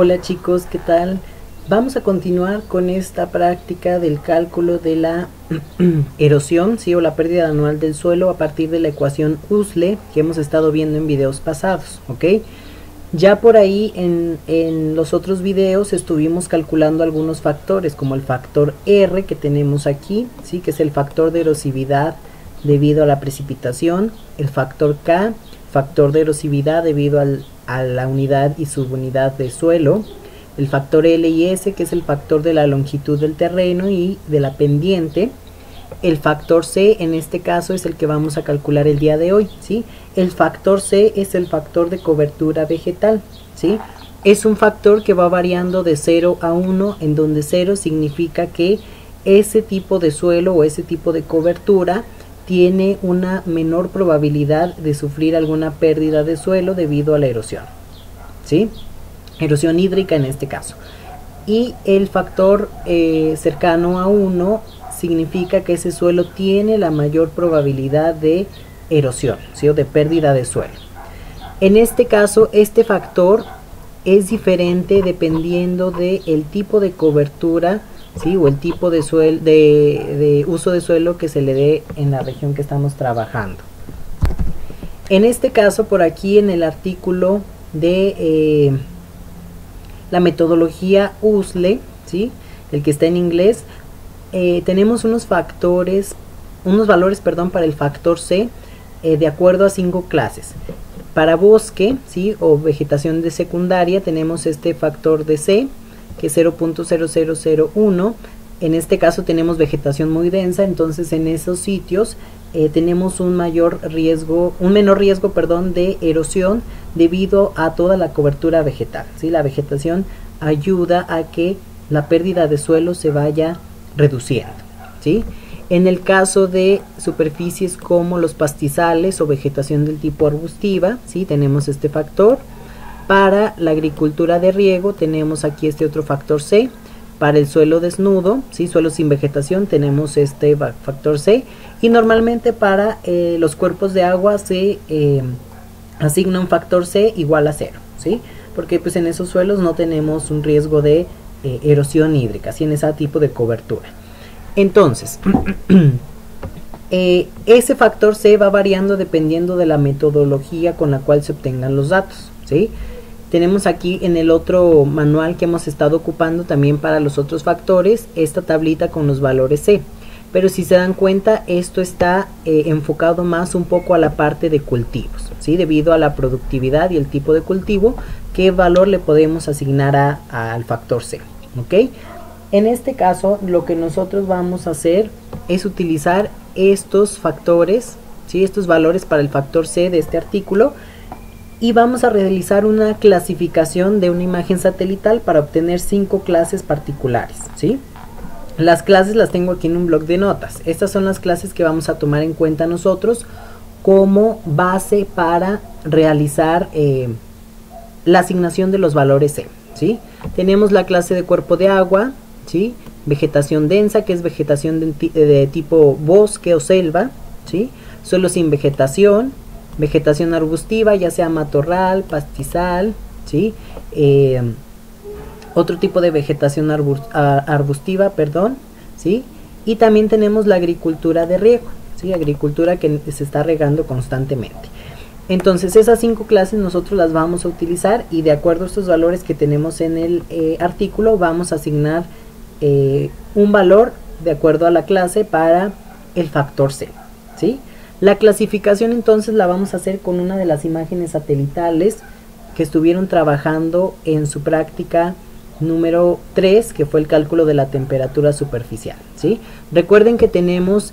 Hola chicos, ¿qué tal? Vamos a continuar con esta práctica del cálculo de la erosión, ¿sí? O la pérdida anual del suelo a partir de la ecuación USLE que hemos estado viendo en videos pasados, ¿ok? Ya por ahí en los otros videos estuvimos calculando algunos factores, como el factor R que tenemos aquí, ¿sí? Que es el factor de erosividad debido a la precipitación, el factor K, factor de erosividad debido a la unidad y subunidad de suelo, el factor L y S, que es el factor de la longitud del terreno y de la pendiente. El factor C en este caso es el que vamos a calcular el día de hoy, ¿sí? El factor C es el factor de cobertura vegetal, ¿sí? Es un factor que va variando de 0 a 1, en donde 0 significa que ese tipo de suelo o ese tipo de cobertura tiene una menor probabilidad de sufrir alguna pérdida de suelo debido a la erosión, ¿sí? Erosión hídrica en este caso. Y el factor cercano a 1 significa que ese suelo tiene la mayor probabilidad de erosión, ¿sí? O de pérdida de suelo. En este caso, este factor es diferente dependiendo del tipo de cobertura, ¿sí? O el tipo de uso de suelo que se le dé en la región que estamos trabajando. En este caso, por aquí en el artículo de la metodología USLE, ¿sí? El que está en inglés, tenemos unos valores para el factor C de acuerdo a 5 clases. Para bosque, ¿sí? O vegetación de secundaria tenemos este factor de C, que es 0.0001. En este caso tenemos vegetación muy densa, entonces en esos sitios tenemos un menor riesgo de erosión debido a toda la cobertura vegetal, ¿sí? La vegetación ayuda a que la pérdida de suelo se vaya reduciendo, ¿sí? En el caso de superficies como los pastizales o vegetación del tipo arbustiva, ¿sí? Tenemos este factor. Para la agricultura de riego tenemos aquí este otro factor C. Para el suelo desnudo, ¿sí? Suelo sin vegetación, tenemos este factor C. Y normalmente para los cuerpos de agua se asigna un factor C igual a 0, ¿sí? Porque pues en esos suelos no tenemos un riesgo de erosión hídrica, ¿sí? En ese tipo de cobertura. Entonces, ese factor C va variando dependiendo de la metodología con la cual se obtengan los datos, ¿sí? Tenemos aquí en el otro manual que hemos estado ocupando también para los otros factores esta tablita con los valores C. Pero si se dan cuenta, esto está enfocado más un poco a la parte de cultivos, ¿sí? Debido a la productividad y el tipo de cultivo, qué valor le podemos asignar al factor C, ¿ok? En este caso, lo que nosotros vamos a hacer es utilizar estos factores, ¿sí? Estos valores para el factor C de este artículo, y vamos a realizar una clasificación de una imagen satelital para obtener 5 clases particulares, ¿sí? Las clases las tengo aquí en un bloc de notas. Estas son las clases que vamos a tomar en cuenta nosotros como base para realizar la asignación de los valores C, ¿sí? Tenemos la clase de cuerpo de agua, ¿sí? Vegetación densa, que es vegetación de tipo bosque o selva, ¿sí? Suelo sin vegetación, vegetación arbustiva, ya sea matorral, pastizal, ¿sí? Otro tipo de vegetación arbustiva, ¿sí? Y también tenemos la agricultura de riego, ¿sí? Agricultura que se está regando constantemente. Entonces esas 5 clases nosotros las vamos a utilizar, y de acuerdo a estos valores que tenemos en el artículo vamos a asignar un valor de acuerdo a la clase para el factor C, ¿sí? La clasificación entonces la vamos a hacer con una de las imágenes satelitales que estuvieron trabajando en su práctica número 3, que fue el cálculo de la temperatura superficial, ¿sí? Recuerden que tenemos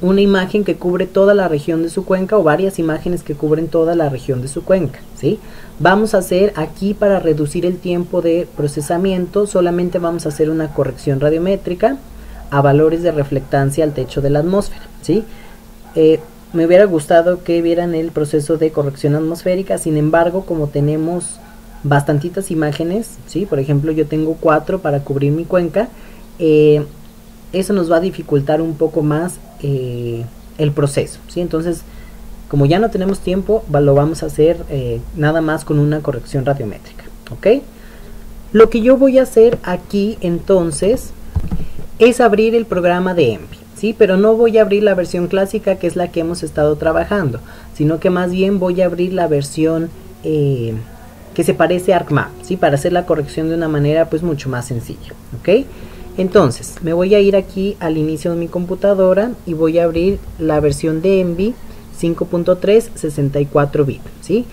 una imagen que cubre toda la región de su cuenca, o varias imágenes que cubren toda la región de su cuenca, ¿sí? Vamos a hacer aquí, para reducir el tiempo de procesamiento, solamente vamos a hacer una corrección radiométrica a valores de reflectancia al techo de la atmósfera, ¿sí? Me hubiera gustado que vieran el proceso de corrección atmosférica, sin embargo, como tenemos bastantitas imágenes, ¿sí? Por ejemplo, yo tengo 4 para cubrir mi cuenca, eso nos va a dificultar un poco más el proceso, ¿sí? Entonces, como ya no tenemos tiempo, lo vamos a hacer nada más con una corrección radiométrica, ¿ok? Lo que yo voy a hacer aquí entonces es abrir el programa de Envy, ¿sí? Pero no voy a abrir la versión clásica, que es la que hemos estado trabajando, sino que más bien voy a abrir la versión que se parece a ArcMap, ¿sí? Para hacer la corrección de una manera pues mucho más sencilla, ¿ok? Entonces me voy a ir aquí al inicio de mi computadora y voy a abrir la versión de Envy 5.3 64 bit, ¿sí?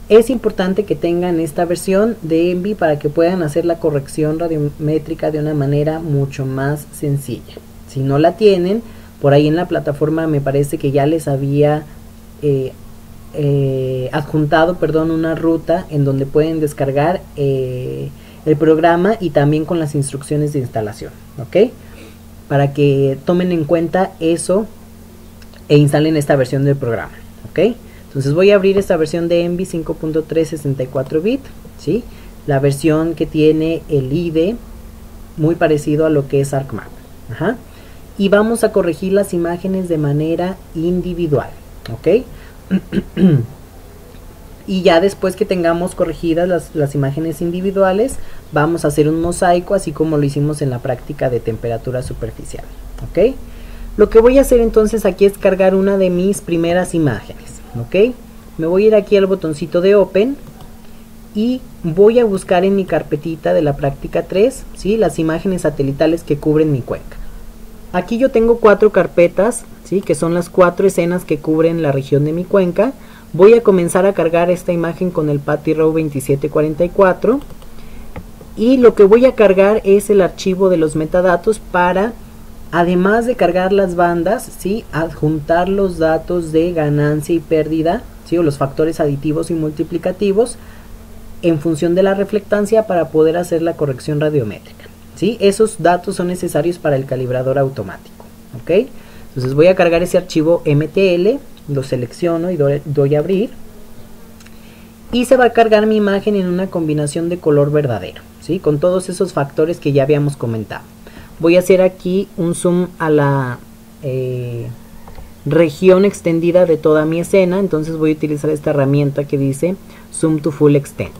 Es importante que tengan esta versión de Envy para que puedan hacer la corrección radiométrica de una manera mucho más sencilla. Si no la tienen, por ahí en la plataforma me parece que ya les había adjuntado, perdón, una ruta en donde pueden descargar el programa y también con las instrucciones de instalación, ¿ok? Para que tomen en cuenta eso e instalen esta versión del programa, ¿ok? Entonces voy a abrir esta versión de Envy 5.3 64 bit, ¿sí? La versión que tiene el IDE muy parecido a lo que es ArcMap. Ajá. Y vamos a corregir las imágenes de manera individual, ¿ok? Y ya después que tengamos corregidas las imágenes individuales, vamos a hacer un mosaico, así como lo hicimos en la práctica de temperatura superficial, ¿ok? Lo que voy a hacer entonces aquí es cargar una de mis primeras imágenes, ¿ok? Me voy a ir aquí al botoncito de Open y voy a buscar en mi carpetita de la práctica 3, ¿sí? Las imágenes satelitales que cubren mi cuenca. Aquí yo tengo 4 carpetas, ¿sí? Que son las 4 escenas que cubren la región de mi cuenca. Voy a comenzar a cargar esta imagen con el PaTiRaw 2744 y lo que voy a cargar es el archivo de los metadatos para, además de cargar las bandas, ¿sí? Adjuntar los datos de ganancia y pérdida, ¿sí? O los factores aditivos y multiplicativos en función de la reflectancia para poder hacer la corrección radiométrica, ¿sí? Esos datos son necesarios para el calibrador automático, ¿ok? Entonces voy a cargar ese archivo MTL, lo selecciono y doy a abrir y se va a cargar mi imagen en una combinación de color verdadero, ¿sí? Con todos esos factores que ya habíamos comentado. Voy a hacer aquí un zoom a la región extendida de toda mi escena, entonces voy a utilizar esta herramienta que dice Zoom to Full Extent,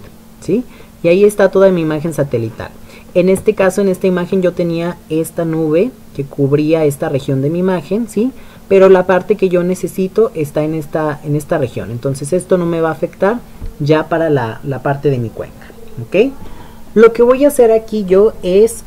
¿sí? Y ahí está toda mi imagen satelital. En este caso, en esta imagen yo tenía esta nube que cubría esta región de mi imagen, ¿sí? Pero la parte que yo necesito está en esta región, entonces esto no me va a afectar ya para la parte de mi cuenca, ¿ok? Lo que voy a hacer aquí yo es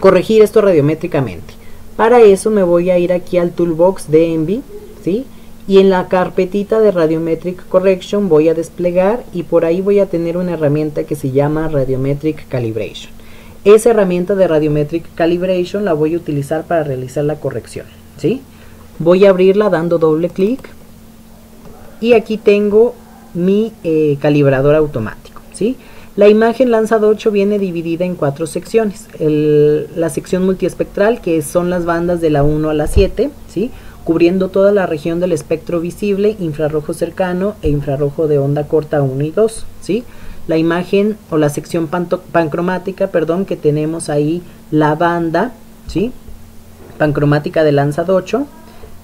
corregir esto radiométricamente. Para eso me voy a ir aquí al toolbox de Envy, ¿sí? Y en la carpetita de Radiometric Correction voy a desplegar y por ahí voy a tener una herramienta que se llama Radiometric Calibration. Esa herramienta de Radiometric Calibration la voy a utilizar para realizar la corrección, ¿sí? Voy a abrirla dando doble clic y aquí tengo mi calibrador automático, ¿sí? La imagen Landsat 8 viene dividida en 4 secciones. La sección multiespectral, que son las bandas de la 1 a la 7, ¿sí? Cubriendo toda la región del espectro visible, infrarrojo cercano e infrarrojo de onda corta 1 y 2, ¿sí? La imagen o la sección pancromática, perdón, que tenemos ahí la banda, ¿sí? Pancromática de Landsat 8.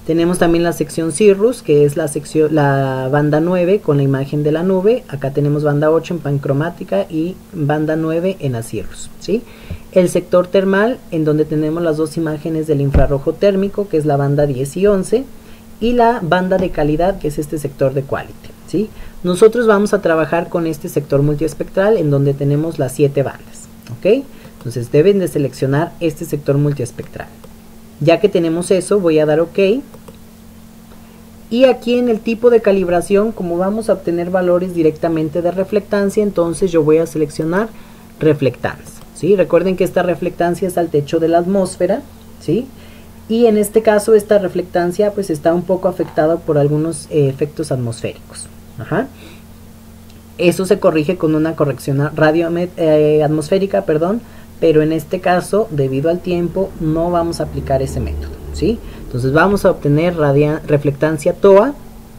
Tenemos también la sección Cirrus, que es la banda 9 con la imagen de la nube. Acá tenemos banda 8 en pancromática y banda 9 en Cirrus, ¿sí? El sector termal, en donde tenemos las dos imágenes del infrarrojo térmico, que es la banda 10 y 11, y la banda de calidad, que es este sector de quality, ¿sí? Nosotros vamos a trabajar con este sector multiespectral, en donde tenemos las 7 bandas, ¿ok? Entonces deben de seleccionar este sector multiespectral. Ya que tenemos eso, voy a dar OK. Y aquí en el tipo de calibración, como vamos a obtener valores directamente de reflectancia, entonces yo voy a seleccionar reflectancia, ¿sí? Recuerden que esta reflectancia es al techo de la atmósfera, ¿sí? Y en este caso esta reflectancia pues está un poco afectada por algunos efectos atmosféricos. Ajá. Eso se corrige con una corrección atmosférica, perdón, pero en este caso, debido al tiempo, no vamos a aplicar ese método, ¿sí? Entonces vamos a obtener reflectancia TOA,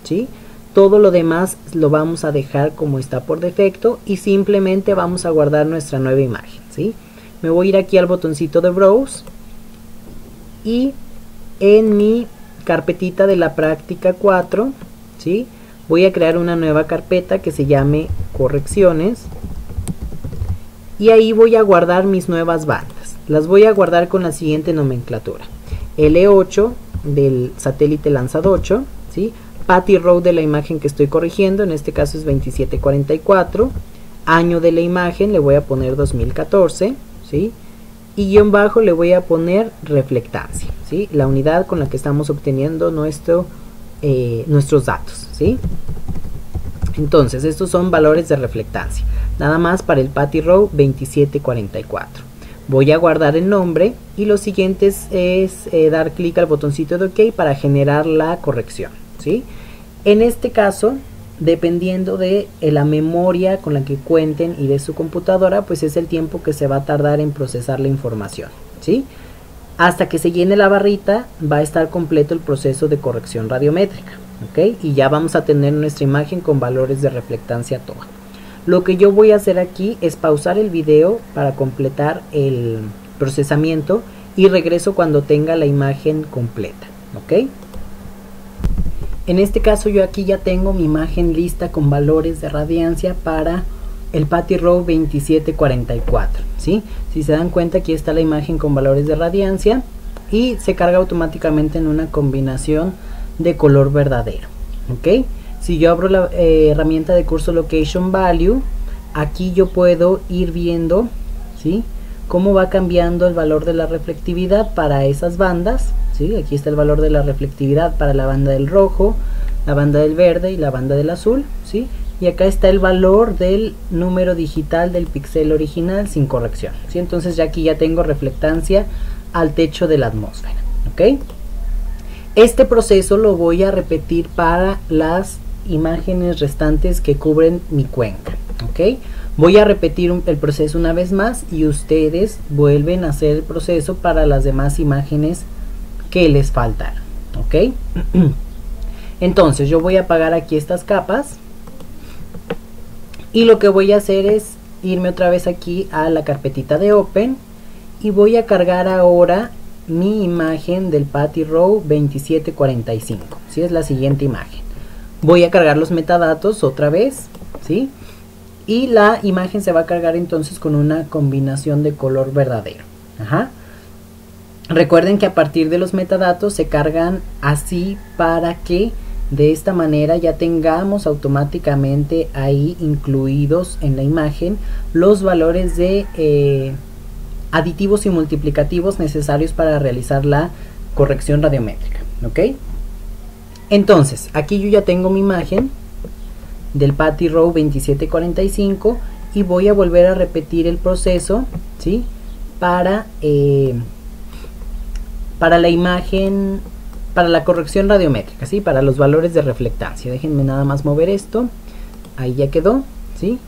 ¿sí? Todo lo demás lo vamos a dejar como está por defecto y simplemente vamos a guardar nuestra nueva imagen, ¿sí? Me voy a ir aquí al botoncito de Browse y en mi carpetita de la práctica 4, ¿sí? voy a crear una nueva carpeta que se llame correcciones y ahí voy a guardar mis nuevas bandas. Las voy a guardar con la siguiente nomenclatura: L8 del satélite Landsat 8, ¿sí? Patty Row de la imagen que estoy corrigiendo, en este caso es 2744, año de la imagen le voy a poner 2014, ¿sí? Y guión bajo le voy a poner reflectancia, ¿sí? La unidad con la que estamos obteniendo nuestros datos, ¿sí? Entonces estos son valores de reflectancia, nada más para el Patty Row 2744. Voy a guardar el nombre y lo siguiente es dar clic al botoncito de OK para generar la corrección, ¿sí? En este caso, dependiendo de la memoria con la que cuenten y de su computadora, pues es el tiempo que se va a tardar en procesar la información, ¿sí? Hasta que se llene la barrita va a estar completo el proceso de corrección radiométrica, ¿ok? Y ya vamos a tener nuestra imagen con valores de reflectancia TOA. Lo que yo voy a hacer aquí es pausar el video para completar el procesamiento y regreso cuando tenga la imagen completa, ¿ok? En este caso yo aquí ya tengo mi imagen lista con valores de radiancia para el Patty Row 2744, ¿sí? Si se dan cuenta, aquí está la imagen con valores de radiancia y se carga automáticamente en una combinación de color verdadero, ¿ok? Si yo abro la herramienta de curso Location Value, aquí yo puedo ir viendo, ¿sí?, cómo va cambiando el valor de la reflectividad para esas bandas, ¿sí? Aquí está el valor de la reflectividad para la banda del rojo, la banda del verde y la banda del azul, ¿sí? Y acá está el valor del número digital del píxel original sin corrección, ¿sí? Entonces ya aquí ya tengo reflectancia al techo de la atmósfera, ¿ok? Este proceso lo voy a repetir para las imágenes restantes que cubren mi cuenca, ¿ok? Voy a repetir el proceso una vez más y ustedes vuelven a hacer el proceso para las demás imágenes que les faltan, ¿ok? Entonces yo voy a apagar aquí estas capas y lo que voy a hacer es irme otra vez aquí a la carpetita de Open y voy a cargar ahora mi imagen del Patty Row 2745, ¿sí? Es la siguiente imagen. Voy a cargar los metadatos otra vez, ¿sí? Y la imagen se va a cargar entonces con una combinación de color verdadero. Ajá. Recuerden que a partir de los metadatos se cargan así para que de esta manera ya tengamos automáticamente ahí incluidos en la imagen los valores de aditivos y multiplicativos necesarios para realizar la corrección radiométrica, ¿ok? Entonces, aquí yo ya tengo mi imagen del Patty Row 2745 y voy a volver a repetir el proceso, ¿sí?, para la imagen, para la corrección radiométrica, ¿sí?, para los valores de reflectancia. Déjenme nada más mover esto, ahí ya quedó, ¿sí?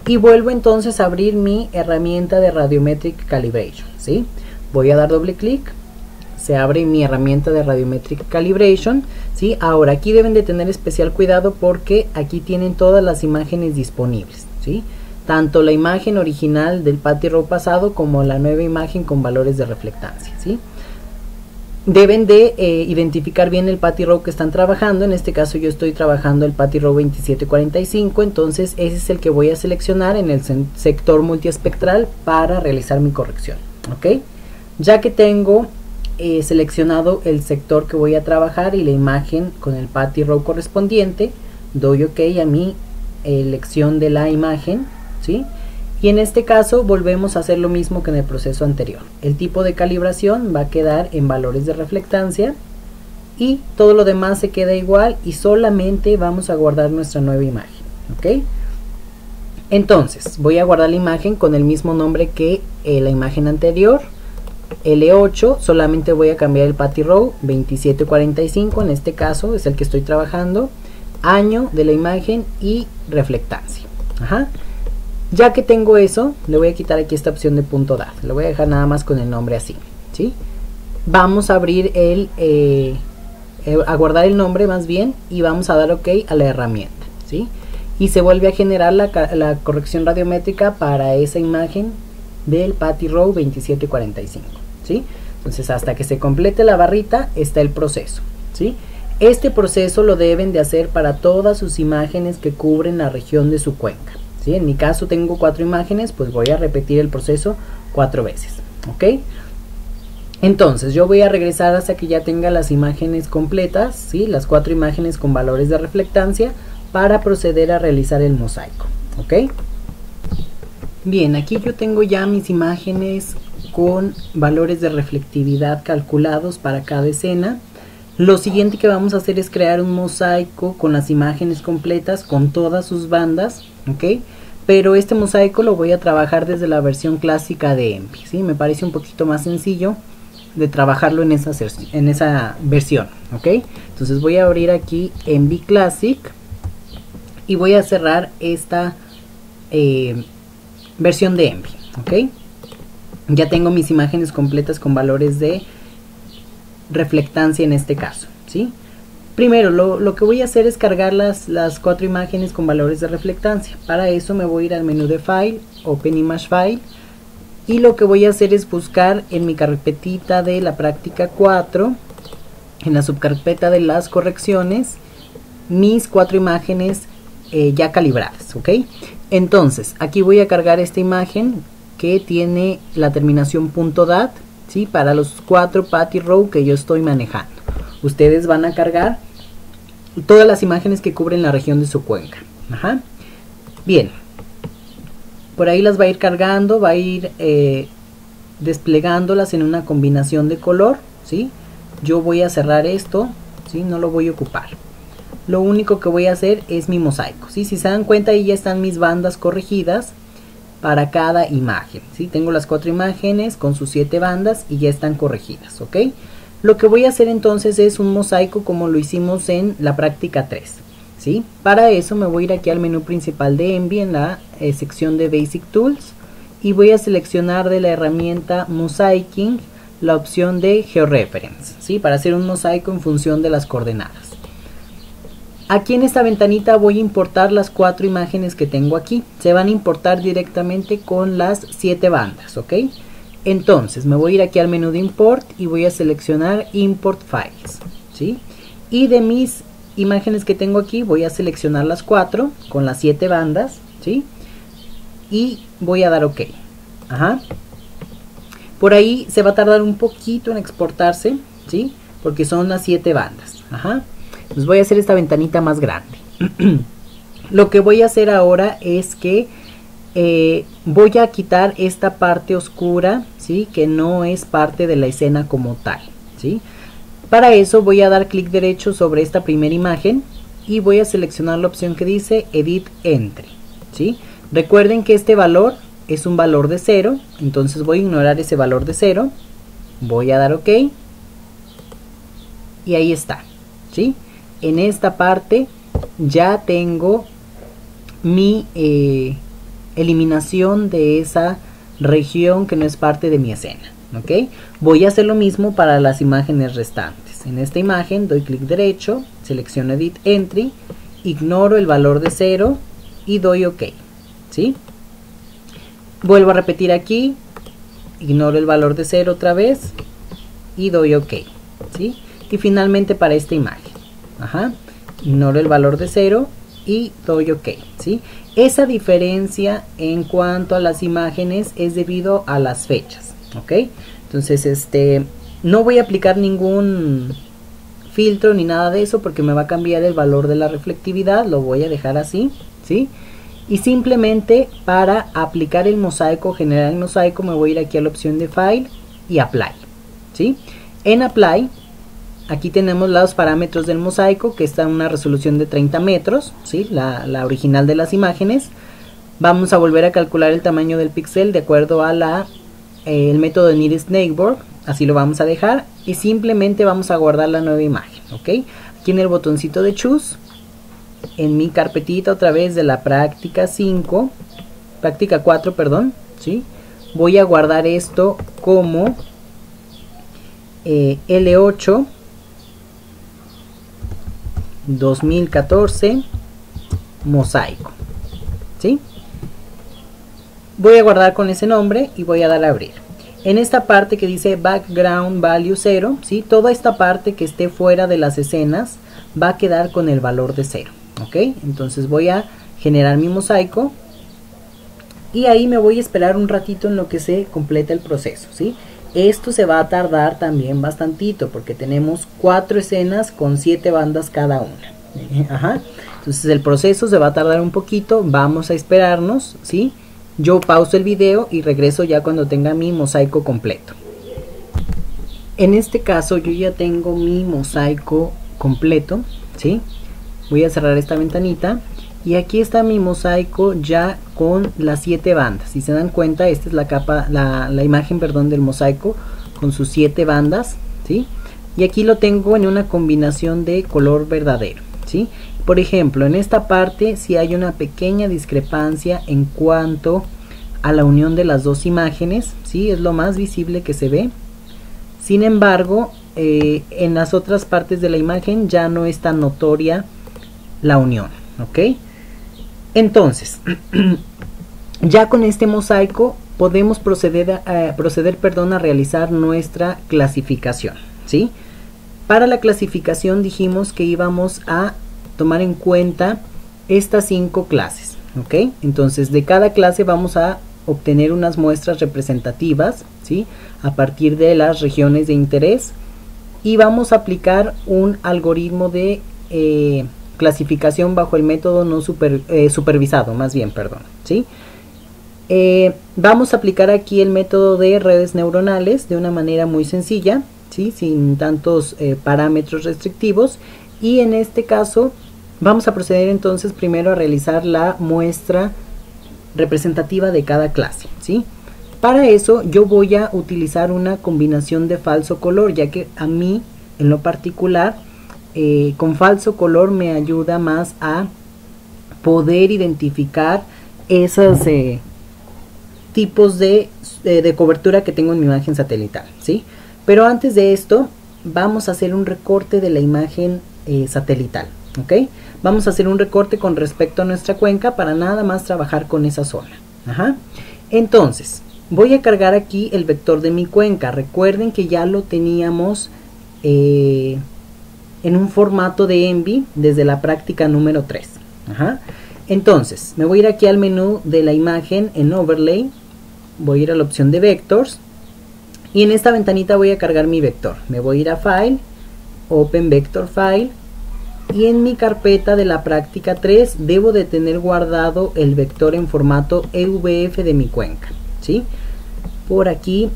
Y vuelvo entonces a abrir mi herramienta de Radiometric Calibration, ¿sí? Voy a dar doble clic, se abre mi herramienta de Radiometric Calibration, ¿sí? Ahora aquí deben de tener especial cuidado porque aquí tienen todas las imágenes disponibles, ¿sí? Tanto la imagen original del Patty Row pasado como la nueva imagen con valores de reflectancia, ¿sí? Deben de identificar bien el Patty Row que están trabajando. En este caso yo estoy trabajando el Patty Row 2745, entonces ese es el que voy a seleccionar en el sector multiespectral para realizar mi corrección, ¿ok? Ya que tengo seleccionado el sector que voy a trabajar y la imagen con el Patty Row correspondiente, doy OK a mi elección de la imagen, ¿sí? Y en este caso volvemos a hacer lo mismo que en el proceso anterior. El tipo de calibración va a quedar en valores de reflectancia y todo lo demás se queda igual y solamente vamos a guardar nuestra nueva imagen, ¿ok? Entonces voy a guardar la imagen con el mismo nombre que la imagen anterior, L8, solamente voy a cambiar el Patty Row 2745, en este caso es el que estoy trabajando, año de la imagen y reflectancia. Ajá. Ya que tengo eso, le voy a quitar aquí esta opción de punto .dat, lo voy a dejar nada más con el nombre así, ¿sí? Vamos a abrir a guardar el nombre más bien y vamos a dar OK a la herramienta, ¿sí? Y se vuelve a generar la corrección radiométrica para esa imagen del Patty Row 2745, ¿sí? Entonces hasta que se complete la barrita está el proceso, ¿sí? Este proceso lo deben de hacer para todas sus imágenes que cubren la región de su cuenca, ¿sí? En mi caso tengo 4 imágenes, pues voy a repetir el proceso 4 veces, ¿ok? Entonces yo voy a regresar hasta que ya tenga las imágenes completas, ¿sí? Las 4 imágenes con valores de reflectancia, para proceder a realizar el mosaico, ¿ok? Bien, aquí yo tengo ya mis imágenes con valores de reflectividad calculados para cada escena. Lo siguiente que vamos a hacer es crear un mosaico con las imágenes completas, con todas sus bandas, ¿ok? Pero este mosaico lo voy a trabajar desde la versión clásica de Envy, ¿sí? Me parece un poquito más sencillo de trabajarlo en esa versión, ¿ok? Entonces voy a abrir aquí Envy Classic y voy a cerrar esta versión de Envy, ¿ok? Ya tengo mis imágenes completas con valores de reflectancia en este caso, ¿sí? Primero lo que voy a hacer es cargar las 4 imágenes con valores de reflectancia. Para eso me voy a ir al menú de File, Open Image File, y lo que voy a hacer es buscar en mi carpetita de la práctica 4, en la subcarpeta de las correcciones, mis 4 imágenes ya calibradas, ¿ok? Entonces aquí voy a cargar esta imagen que tiene la terminación .dat, ¿sí? Para los 4 patty row que yo estoy manejando. Ustedes van a cargar todas las imágenes que cubren la región de su cuenca. Ajá. Bien, por ahí las va a ir cargando, va a ir desplegándolas en una combinación de color, ¿sí? Yo voy a cerrar esto, ¿sí? No lo voy a ocupar. Lo único que voy a hacer es mi mosaico, ¿sí? Si se dan cuenta, ahí ya están mis bandas corregidas para cada imagen, ¿sí? Tengo las 4 imágenes con sus 7 bandas y ya están corregidas, ¿ok? Lo que voy a hacer entonces es un mosaico como lo hicimos en la práctica 3, ¿sí? Para eso me voy a ir aquí al menú principal de Envy en la sección de Basic Tools y voy a seleccionar de la herramienta Mosaiking la opción de Georeference, ¿sí? Para hacer un mosaico en función de las coordenadas. Aquí en esta ventanita voy a importar las 4 imágenes que tengo aquí. Se van a importar directamente con las 7 bandas, ¿ok? Entonces me voy a ir aquí al menú de Import y voy a seleccionar Import Files, ¿sí? Y de mis imágenes que tengo aquí voy a seleccionar las 4 con las 7 bandas, ¿sí? Y voy a dar OK. Ajá. Por ahí se va a tardar un poquito en exportarse, ¿sí? Porque son las 7 bandas. Ajá. Pues voy a hacer esta ventanita más grande. Lo que voy a hacer ahora es que voy a quitar esta parte oscura, ¿sí? Que no es parte de la escena como tal, ¿sí? Para eso voy a dar clic derecho sobre esta primera imagen y voy a seleccionar la opción que dice Edit Entry, ¿sí? Recuerden que este valor es un valor de 0, entonces voy a ignorar ese valor de 0, voy a dar OK y ahí está, ¿sí? En esta parte ya tengo mi eliminación de esa región que no es parte de mi escena, ¿ok? Voy a hacer lo mismo para las imágenes restantes. En esta imagen doy clic derecho, selecciono Edit Entry, ignoro el valor de 0 y doy OK, ¿sí? Vuelvo a repetir aquí, ignoro el valor de 0 otra vez y doy OK, ¿sí? Y finalmente para esta imagen. Ajá, ignoro el valor de 0 y doy OK, ¿sí? Esa diferencia en cuanto a las imágenes es debido a las fechas, ¿ok? Entonces, no voy a aplicar ningún filtro ni nada de eso porque me va a cambiar el valor de la reflectividad, lo voy a dejar así, ¿sí? Y simplemente para aplicar el mosaico, generar el mosaico, me voy a ir aquí a la opción de File y Apply, ¿sí? En Apply, aquí tenemos los parámetros del mosaico, que está en una resolución de 30 metros, ¿sí? La original de las imágenes. Vamos a volver a calcular el tamaño del píxel de acuerdo a el método de Nearest Neighbor, así lo vamos a dejar, y simplemente vamos a guardar la nueva imagen, ¿ok? Aquí en el botoncito de Choose, en mi carpetita otra vez de la práctica 4, perdón, ¿sí? Voy a guardar esto como L8 2014 mosaico, ¿sí? Voy a guardar con ese nombre y voy a dar a abrir. En esta parte que dice background value 0, ¿sí? Toda esta parte que esté fuera de las escenas va a quedar con el valor de 0. ¿Ok? Entonces voy a generar mi mosaico y ahí me voy a esperar un ratito en lo que se completa el proceso, ¿sí? Esto se va a tardar también bastantito porque tenemos 4 escenas con 7 bandas cada una. Ajá. Entonces el proceso se va a tardar un poquito, vamos a esperarnos, ¿sí? Yo pauso el video y regreso ya cuando tenga mi mosaico completo. En este caso yo ya tengo mi mosaico completo, ¿sí? Voy a cerrar esta ventanita y aquí está mi mosaico ya con las 7 bandas. Si se dan cuenta, esta es la capa, la imagen, perdón, del mosaico con sus 7 bandas, ¿sí? Y aquí lo tengo en una combinación de color verdadero, ¿sí? Por ejemplo, en esta parte sí hay una pequeña discrepancia en cuanto a la unión de las dos imágenes, ¿sí? Es lo más visible que se ve. Sin embargo, en las otras partes de la imagen ya no es tan notoria la unión, ¿ok? Entonces, ya con este mosaico podemos proceder a realizar nuestra clasificación, ¿sí? Para la clasificación dijimos que íbamos a tomar en cuenta estas 5 clases, ¿ok? Entonces, de cada clase vamos a obtener unas muestras representativas, ¿sí? A partir de las regiones de interés y vamos a aplicar un algoritmo de clasificación bajo el método no supervisado, más bien, perdón, ¿sí? Vamos a aplicar aquí el método de redes neuronales de una manera muy sencilla, ¿sí? Sin tantos parámetros restrictivos, y en este caso vamos a proceder entonces primero a realizar la muestra representativa de cada clase, ¿sí? Para eso yo voy a utilizar una combinación de falso color, ya que a mí en lo particular con falso color me ayuda más a poder identificar esos tipos de cobertura que tengo en mi imagen satelital, ¿sí? Pero antes de esto vamos a hacer un recorte de la imagen satelital, ¿ok? Vamos a hacer un recorte con respecto a nuestra cuenca para nada más trabajar con esa zona. Ajá. Entonces, voy a cargar aquí el vector de mi cuenca. Recuerden que ya lo teníamos en un formato de Envy desde la práctica número 3. Ajá. Entonces, me voy a ir aquí al menú de la imagen en Overlay. Voy a ir a la opción de Vectors. Y en esta ventanita voy a cargar mi vector. Me voy a ir a File, Open Vector File. Y en mi carpeta de la práctica 3 debo de tener guardado el vector en formato EVF de mi cuenca, ¿sí? Por aquí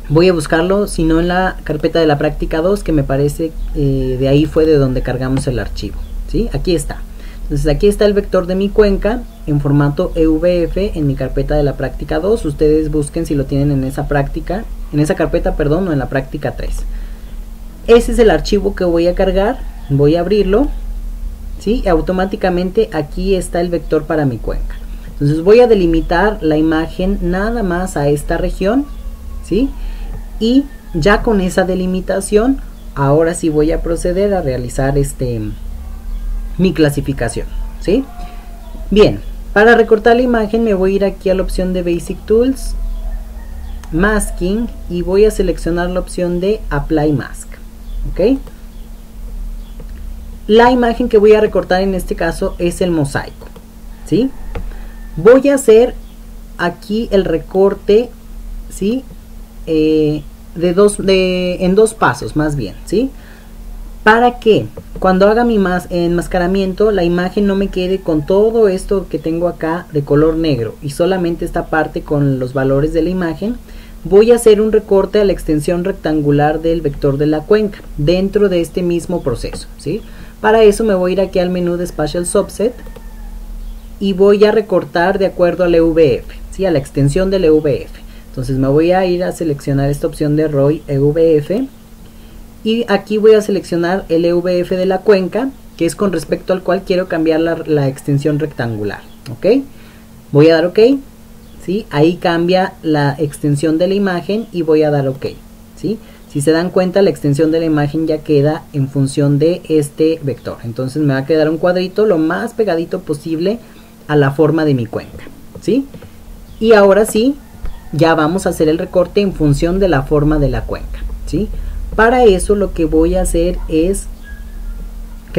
voy a buscarlo, si no en la carpeta de la práctica 2, que me parece de ahí fue de donde cargamos el archivo, ¿sí? Aquí está. Entonces aquí está el vector de mi cuenca en formato EVF en mi carpeta de la práctica 2. Ustedes busquen si lo tienen en esa carpeta, perdón, o en la práctica 3. Ese es el archivo que voy a cargar, voy a abrirlo, ¿sí? Y automáticamente aquí está el vector para mi cuenca. Entonces voy a delimitar la imagen nada más a esta región, ¿sí? Y ya con esa delimitación, ahora sí voy a proceder a realizar mi clasificación, ¿sí? Bien, para recortar la imagen me voy a ir aquí a la opción de Basic Tools, Masking, y voy a seleccionar la opción de Apply Mask. ¿Ok? La imagen que voy a recortar en este caso es el mosaico, ¿sí? Voy a hacer aquí el recorte, ¿sí? En dos pasos más bien, ¿sí? Para que cuando haga mi enmascaramiento la imagen no me quede con todo esto que tengo acá de color negro y solamente esta parte con los valores de la imagen. Voy a hacer un recorte a la extensión rectangular del vector de la cuenca dentro de este mismo proceso, ¿sí? Para eso me voy a ir aquí al menú de Spatial Subset y voy a recortar de acuerdo al EVF, ¿sí? A la extensión del EVF. Entonces me voy a ir a seleccionar esta opción de ROY EVF y aquí voy a seleccionar el EVF de la cuenca, que es con respecto al cual quiero cambiar la extensión rectangular, ¿ok? Voy a dar OK. ¿Sí? Ahí cambia la extensión de la imagen y voy a dar OK, ¿sí? Si se dan cuenta, la extensión de la imagen ya queda en función de este vector. Entonces me va a quedar un cuadrito lo más pegadito posible a la forma de mi cuenca, ¿sí? Y ahora sí, ya vamos a hacer el recorte en función de la forma de la cuenca, ¿sí? Para eso lo que voy a hacer es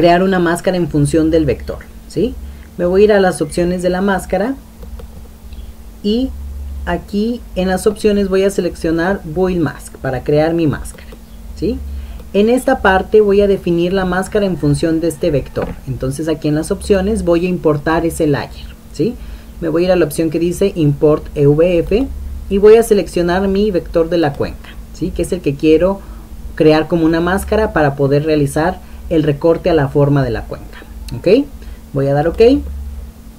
crear una máscara en función del vector, ¿sí? Me voy a ir a las opciones de la máscara y aquí en las opciones voy a seleccionar Build Mask para crear mi máscara, ¿sí? En esta parte voy a definir la máscara en función de este vector. Entonces aquí en las opciones voy a importar ese layer, ¿sí? Me voy a ir a la opción que dice Import EVF y voy a seleccionar mi vector de la cuenca, ¿sí? Que es el que quiero crear como una máscara para poder realizar el recorte a la forma de la cuenca, ¿ok? Voy a dar OK.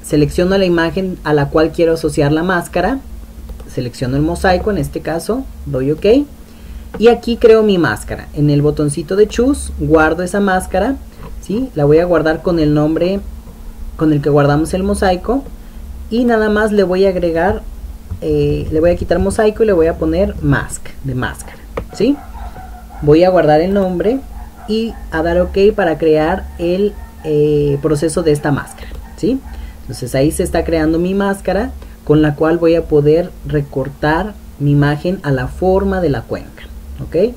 Selecciono la imagen a la cual quiero asociar la máscara. Selecciono el mosaico, en este caso, doy OK. Y aquí creo mi máscara. En el botoncito de Choose, guardo esa máscara, ¿sí? La voy a guardar con el nombre con el que guardamos el mosaico. Y nada más le voy a agregar, le voy a quitar mosaico y le voy a poner mask, de máscara, ¿sí? Voy a guardar el nombre y a dar OK para crear el proceso de esta máscara, ¿sí? Entonces ahí se está creando mi máscara con la cual voy a poder recortar mi imagen a la forma de la cuenca, ¿ok?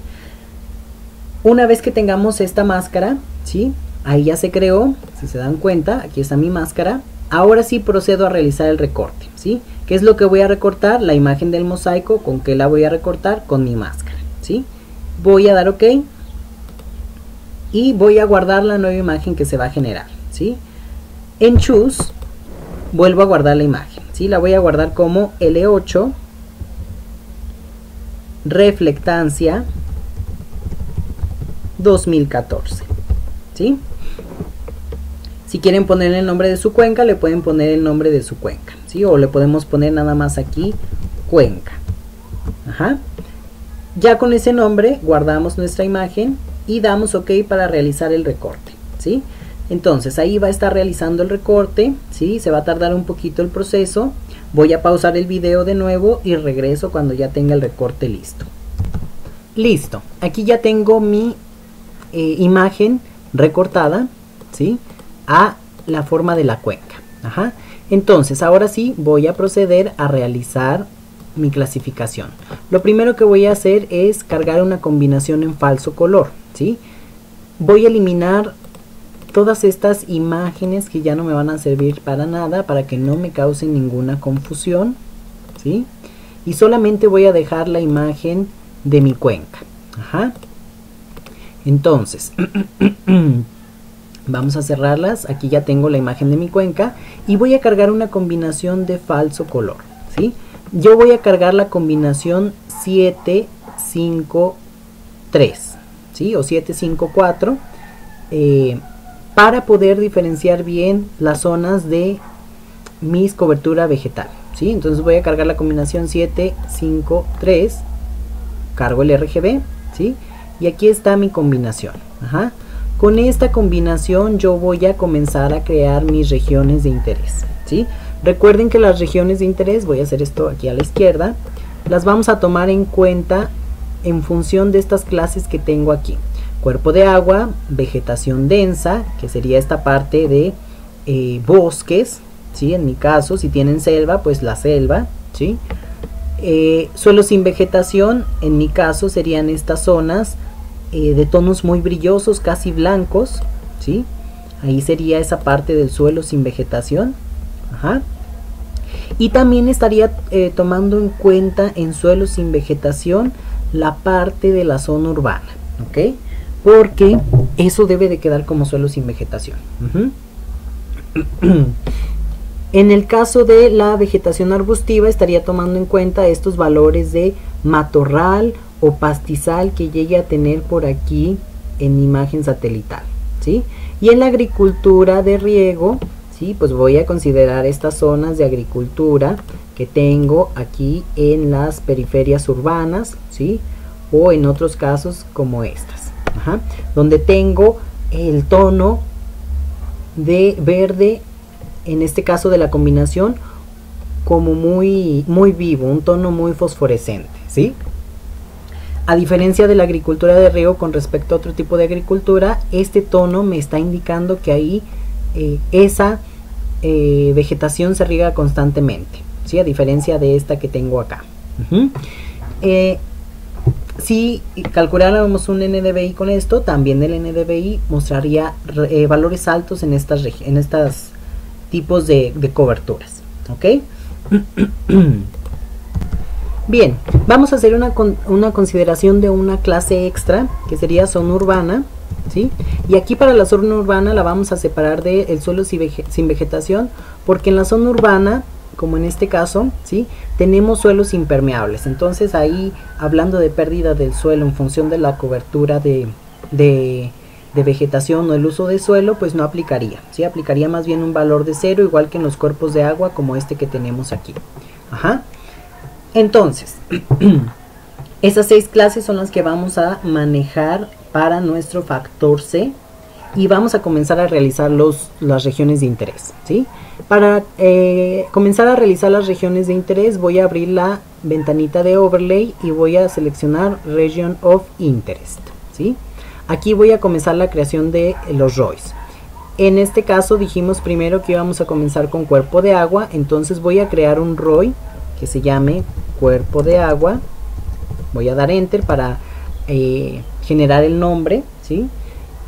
Una vez que tengamos esta máscara, ¿sí? Ahí ya se creó, si se dan cuenta, aquí está mi máscara. Ahora sí procedo a realizar el recorte, ¿sí? ¿Qué es lo que voy a recortar? La imagen del mosaico. ¿Con qué la voy a recortar? Con mi máscara, ¿sí? Voy a dar OK y voy a guardar la nueva imagen que se va a generar, ¿sí? En Choose vuelvo a guardar la imagen, ¿sí? La voy a guardar como L8 reflectancia 2014, ¿sí? Si quieren ponerle el nombre de su cuenca, le pueden poner el nombre de su cuenca, ¿sí? O le podemos poner nada más aquí cuenca. Ajá. Ya con ese nombre guardamos nuestra imagen y damos OK para realizar el recorte, ¿sí? Entonces ahí va a estar realizando el recorte, ¿sí? Se va a tardar un poquito el proceso. Voy a pausar el video de nuevo y regreso cuando ya tenga el recorte listo. Listo, aquí ya tengo mi imagen recortada, ¿sí? A la forma de la cuenca. Ajá. Entonces ahora sí voy a proceder a realizar mi clasificación. Lo primero que voy a hacer es cargar una combinación en falso color, ¿sí? Voy a eliminar todas estas imágenes que ya no me van a servir para nada, para que no me causen ninguna confusión, ¿sí? Y solamente voy a dejar la imagen de mi cuenca. Ajá. Entonces vamos a cerrarlas. Aquí ya tengo la imagen de mi cuenca y voy a cargar una combinación de falso color, ¿sí? Yo voy a cargar la combinación 753, ¿sí? O 754 para poder diferenciar bien las zonas de mis cobertura vegetal, ¿sí? Entonces voy a cargar la combinación 753, cargo el RGB, ¿sí? Y aquí está mi combinación. Ajá. Con esta combinación yo voy a comenzar a crear mis regiones de interés, ¿sí? Recuerden que las regiones de interés, voy a hacer esto aquí a la izquierda, las vamos a tomar en cuenta en función de estas clases que tengo aquí. Cuerpo de agua, vegetación densa, que sería esta parte de bosques, ¿sí? En mi caso, si tienen selva, pues la selva, ¿sí? Suelo sin vegetación, en mi caso serían estas zonas de tonos muy brillosos, casi blancos, ¿sí? Ahí sería esa parte del suelo sin vegetación. Ajá. Y también estaría tomando en cuenta en suelo sin vegetación la parte de la zona urbana, ¿ok? Porque eso debe de quedar como suelo sin vegetación. En el caso de la vegetación arbustiva estaría tomando en cuenta estos valores de matorral o pastizal que llegue a tener por aquí en imagen satelital, ¿sí? Y en la agricultura de riego, ¿sí? Pues voy a considerar estas zonas de agricultura que tengo aquí en las periferias urbanas, ¿sí? O en otros casos como estas. Ajá. Donde tengo el tono de verde, en este caso de la combinación, como muy vivo, un tono muy fosforescente, ¿sí? A diferencia de la agricultura de riego con respecto a otro tipo de agricultura, este tono me está indicando que ahí esa vegetación se riega constantemente, ¿sí? A diferencia de esta que tengo acá. si calculáramos un NDVI con esto, también el NDVI mostraría valores altos en estas tipos de coberturas. ¿Ok? Bien, vamos a hacer una consideración de una clase extra, que sería zona urbana, ¿sí? Y aquí para la zona urbana la vamos a separar del suelo sin vegetación, porque en la zona urbana, como en este caso, ¿sí?, tenemos suelos impermeables. Entonces ahí, hablando de pérdida del suelo en función de la cobertura de vegetación o el uso de suelo, pues no aplicaría, ¿sí? Aplicaría más bien un valor de 0, igual que en los cuerpos de agua como este que tenemos aquí. Ajá. Entonces, esas 6 clases son las que vamos a manejar para nuestro factor C y vamos a comenzar a realizar las regiones de interés, ¿sí? Para comenzar a realizar las regiones de interés, voy a abrir la ventanita de overlay y voy a seleccionar Region of Interest, ¿sí? Aquí voy a comenzar la creación de los ROIs. En este caso dijimos primero que íbamos a comenzar con cuerpo de agua, entonces voy a crear un ROI que se llame cuerpo de agua. Voy a dar enter para generar el nombre, ¿sí?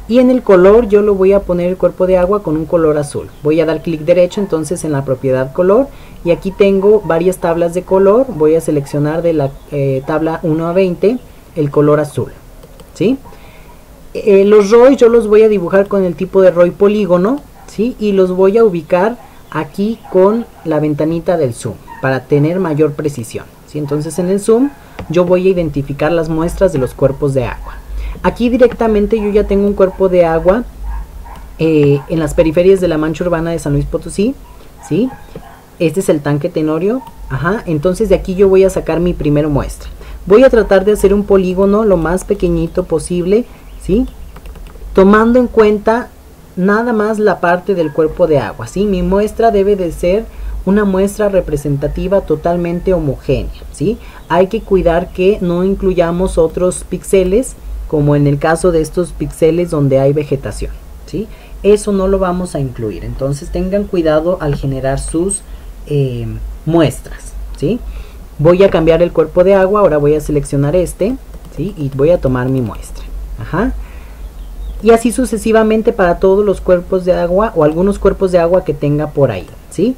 Y en el color yo lo voy a poner el cuerpo de agua con un color azul. Voy a dar clic derecho entonces en la propiedad color y aquí tengo varias tablas de color. Voy a seleccionar de la tabla 1 a 20 el color azul, ¿sí? Los ROI yo los voy a dibujar con el tipo de ROI polígono, ¿sí? Y los voy a ubicar aquí con la ventanita del zoom para tener mayor precisión, ¿sí? Entonces en el zoom yo voy a identificar las muestras de los cuerpos de agua. Aquí directamente yo ya tengo un cuerpo de agua en las periferias de la mancha urbana de San Luis Potosí, ¿sí? Este es el tanque Tenorio. Ajá. Entonces de aquí yo voy a sacar mi primera muestra. Voy a tratar de hacer un polígono lo más pequeñito posible, ¿sí? Tomando en cuenta nada más la parte del cuerpo de agua, ¿sí? Mi muestra debe de ser una muestra representativa totalmente homogénea, ¿sí? Hay que cuidar que no incluyamos otros píxeles, como en el caso de estos píxeles donde hay vegetación, ¿sí? Eso no lo vamos a incluir, entonces tengan cuidado al generar sus muestras, ¿sí? Voy a cambiar el cuerpo de agua, ahora voy a seleccionar este, ¿sí? Y voy a tomar mi muestra. Ajá. Y así sucesivamente para todos los cuerpos de agua o algunos cuerpos de agua que tenga por ahí, ¿sí?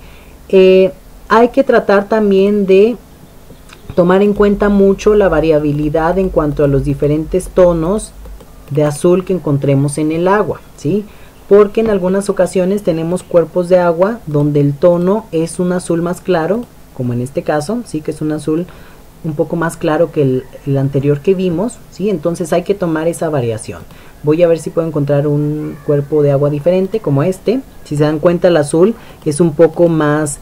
Hay que tratar también de tomar en cuenta mucho la variabilidad en cuanto a los diferentes tonos de azul que encontremos en el agua, ¿sí? Porque en algunas ocasiones tenemos cuerpos de agua donde el tono es un azul más claro, como en este caso, sí, que es un azul un poco más claro que el anterior que vimos, ¿sí? Entonces hay que tomar esa variación. Voy a ver si puedo encontrar un cuerpo de agua diferente como este. Si se dan cuenta, el azul es un poco más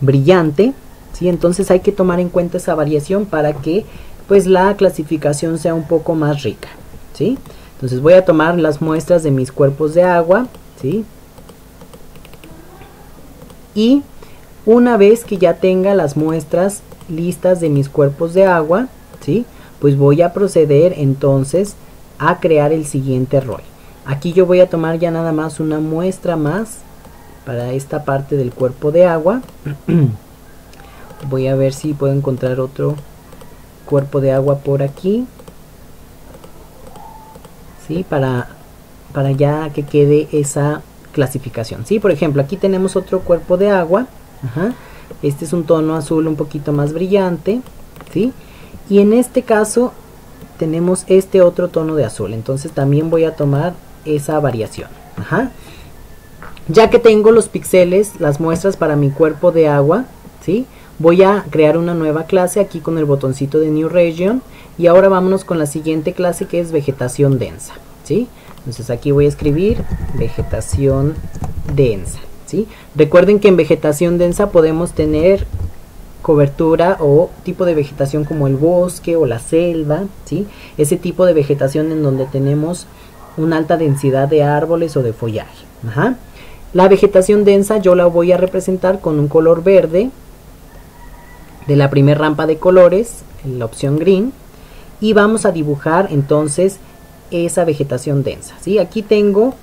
brillante, ¿sí? Entonces hay que tomar en cuenta esa variación para que pues la clasificación sea un poco más rica, ¿sí? Entonces voy a tomar las muestras de mis cuerpos de agua, ¿sí? Y una vez que ya tenga las muestras listas de mis cuerpos de agua, ¿sí?, pues voy a proceder entonces a crear el siguiente ROI. Aquí yo voy a tomar ya nada más una muestra más para esta parte del cuerpo de agua. Voy a ver si puedo encontrar otro cuerpo de agua por aquí, ¿sí?, para ya que quede esa clasificación, ¿sí? Por ejemplo, aquí tenemos otro cuerpo de agua. Ajá. Este es un tono azul un poquito más brillante, ¿sí? Y en este caso tenemos este otro tono de azul, entonces también voy a tomar esa variación. Ajá. Ya que tengo los píxeles, las muestras para mi cuerpo de agua, ¿sí?, voy a crear una nueva clase aquí con el botoncito de New Region. Y ahora vámonos con la siguiente clase, que es vegetación densa, ¿sí? Entonces aquí voy a escribir vegetación densa, ¿sí? Recuerden que en vegetación densa podemos tener cobertura o tipo de vegetación como el bosque o la selva, ¿sí? Ese tipo de vegetación en donde tenemos una alta densidad de árboles o de follaje. Ajá. La vegetación densa yo la voy a representar con un color verde de la primera rampa de colores, en la opción green, y vamos a dibujar entonces esa vegetación densa, ¿sí? Aquí tengo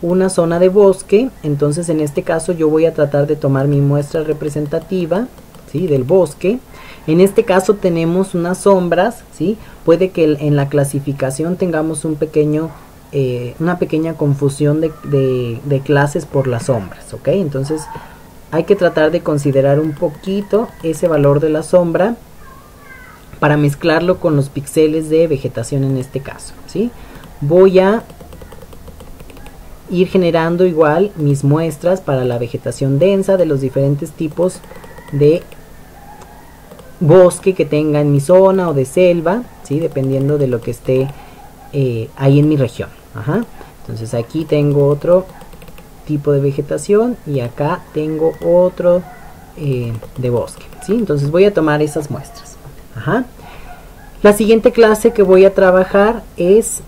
una zona de bosque, entonces en este caso yo voy a tratar de tomar mi muestra representativa, ¿sí? Del bosque. En este caso tenemos unas sombras, ¿sí? Puede que en la clasificación tengamos un pequeño, una pequeña confusión de clases por las sombras, ¿ok? Entonces hay que tratar de considerar un poquito ese valor de la sombra para mezclarlo con los píxeles de vegetación en este caso, ¿sí? Voy a ir generando igual mis muestras para la vegetación densa de los diferentes tipos de bosque que tenga en mi zona o de selva, ¿sí? Dependiendo de lo que esté ahí en mi región. Ajá. Entonces aquí tengo otro tipo de vegetación y acá tengo otro de bosque, ¿sí? Entonces voy a tomar esas muestras. Ajá. La siguiente clase que voy a trabajar es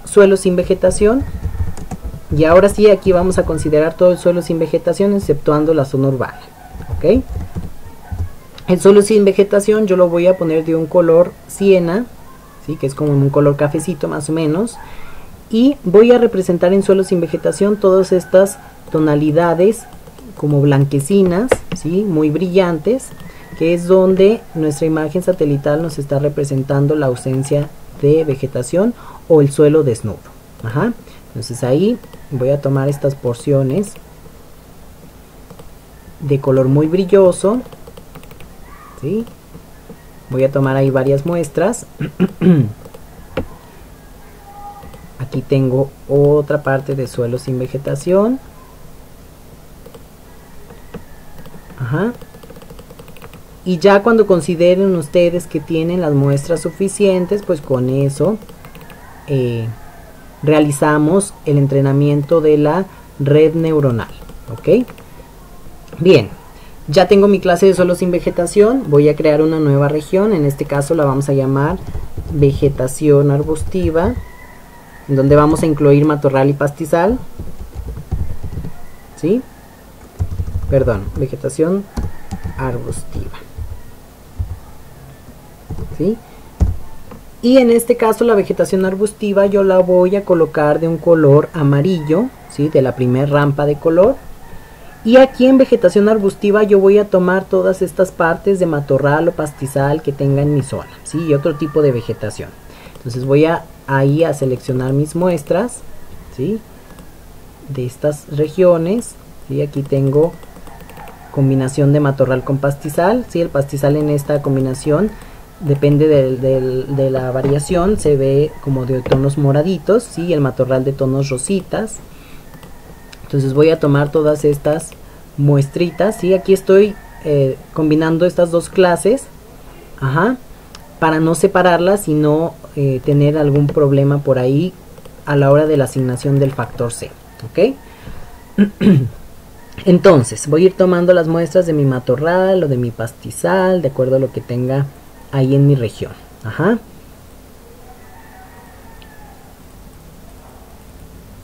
suelo sin vegetación. Y ahora sí, aquí vamos a considerar todo el suelo sin vegetación, exceptuando la zona urbana. ¿Ok? El suelo sin vegetación yo lo voy a poner de un color siena, ¿sí? Que es como un color cafecito más o menos. Y voy a representar en suelo sin vegetación todas estas tonalidades como blanquecinas, ¿sí? Muy brillantes, que es donde nuestra imagen satelital nos está representando la ausencia de vegetación o el suelo desnudo. Ajá. Entonces ahí voy a tomar estas porciones de color muy brilloso, ¿sí? Voy a tomar ahí varias muestras. Aquí tengo otra parte de suelo sin vegetación. Ajá. Y ya cuando consideren ustedes que tienen las muestras suficientes, pues con eso realizamos el entrenamiento de la red neuronal. ¿Ok? Bien, ya tengo mi clase de suelo sin vegetación. Voy a crear una nueva región. En este caso la vamos a llamar vegetación arbustiva, en donde vamos a incluir matorral y pastizal. ¿Sí? Perdón, vegetación arbustiva. ¿Sí? Y en este caso la vegetación arbustiva yo la voy a colocar de un color amarillo, ¿sí? De la primera rampa de color. Y aquí en vegetación arbustiva yo voy a tomar todas estas partes de matorral o pastizal que tenga en mi zona, ¿sí? Y otro tipo de vegetación. Entonces voy ahí a seleccionar mis muestras, ¿sí? De estas regiones, ¿sí? Aquí tengo combinación de matorral con pastizal, ¿sí? El pastizal en esta combinación depende de la variación, se ve como de tonos moraditos, ¿sí? El matorral de tonos rositas. Entonces voy a tomar todas estas muestritas, ¿sí? Aquí estoy combinando estas dos clases, ajá, para no separarlas y no tener algún problema por ahí a la hora de la asignación del factor C, ¿ok? Entonces voy a ir tomando las muestras de mi matorral o de mi pastizal, de acuerdo a lo que tenga ahí en mi región. Ajá.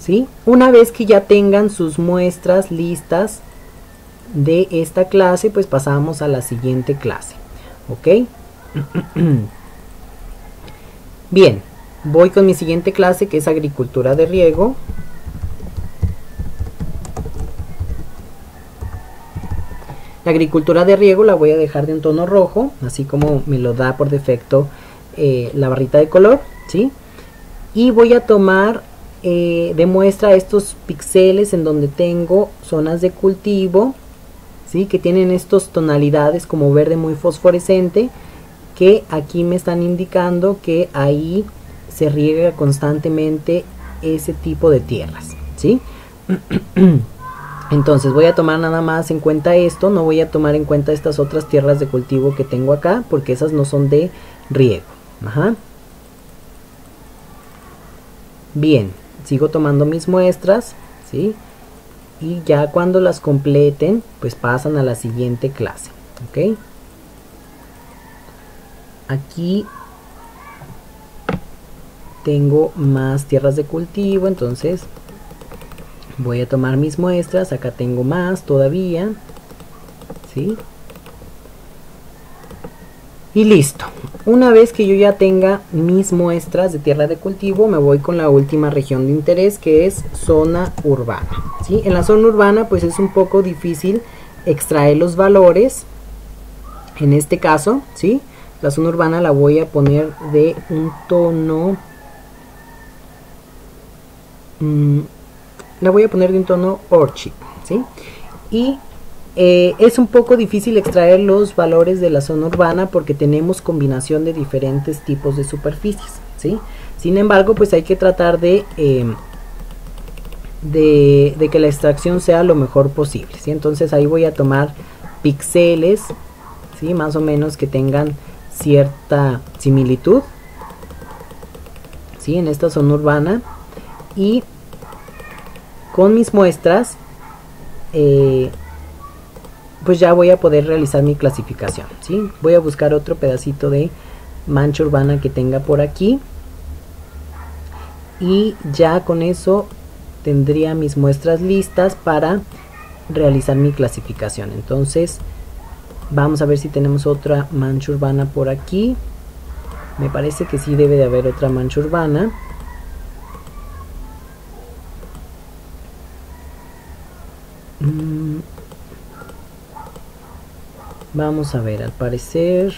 ¿Sí? Una vez que ya tengan sus muestras listas de esta clase, pues pasamos a la siguiente clase. ¿Ok? Bien, voy con mi siguiente clase, que es agricultura de riego. La agricultura de riego la voy a dejar de un tono rojo, así como me lo da por defecto la barrita de color, ¿sí? Y voy a tomar de muestra estos píxeles en donde tengo zonas de cultivo, ¿sí? Que tienen estas tonalidades como verde muy fosforescente, que aquí me están indicando que ahí se riega constantemente ese tipo de tierras, ¿sí? Entonces voy a tomar nada más en cuenta esto, no voy a tomar en cuenta estas otras tierras de cultivo que tengo acá, porque esas no son de riego. Ajá. Bien, sigo tomando mis muestras, ¿sí? Y ya cuando las completen, pues pasan a la siguiente clase, ¿ok? Aquí tengo más tierras de cultivo, entonces voy a tomar mis muestras. Acá tengo más todavía, ¿sí? Y listo. Una vez que yo ya tenga mis muestras de tierra de cultivo, me voy con la última región de interés, que es zona urbana, ¿sí? En la zona urbana pues es un poco difícil extraer los valores En este caso, ¿sí? La zona urbana la voy a poner de un tono... la voy a poner de un tono orchid, ¿sí? Y es un poco difícil extraer los valores de la zona urbana porque tenemos combinación de diferentes tipos de superficies, ¿sí? Sin embargo, pues hay que tratar de que la extracción sea lo mejor posible, ¿sí? Entonces ahí voy a tomar píxeles, ¿sí? Más o menos que tengan cierta similitud, ¿sí? En esta zona urbana, y con mis muestras pues ya voy a poder realizar mi clasificación, ¿sí? Voy a buscar otro pedacito de mancha urbana que tenga por aquí y ya con eso tendría mis muestras listas para realizar mi clasificación. Entonces vamos a ver si tenemos otra mancha urbana por aquí. Me parece que sí debe de haber otra mancha urbana. Vamos a ver, al parecer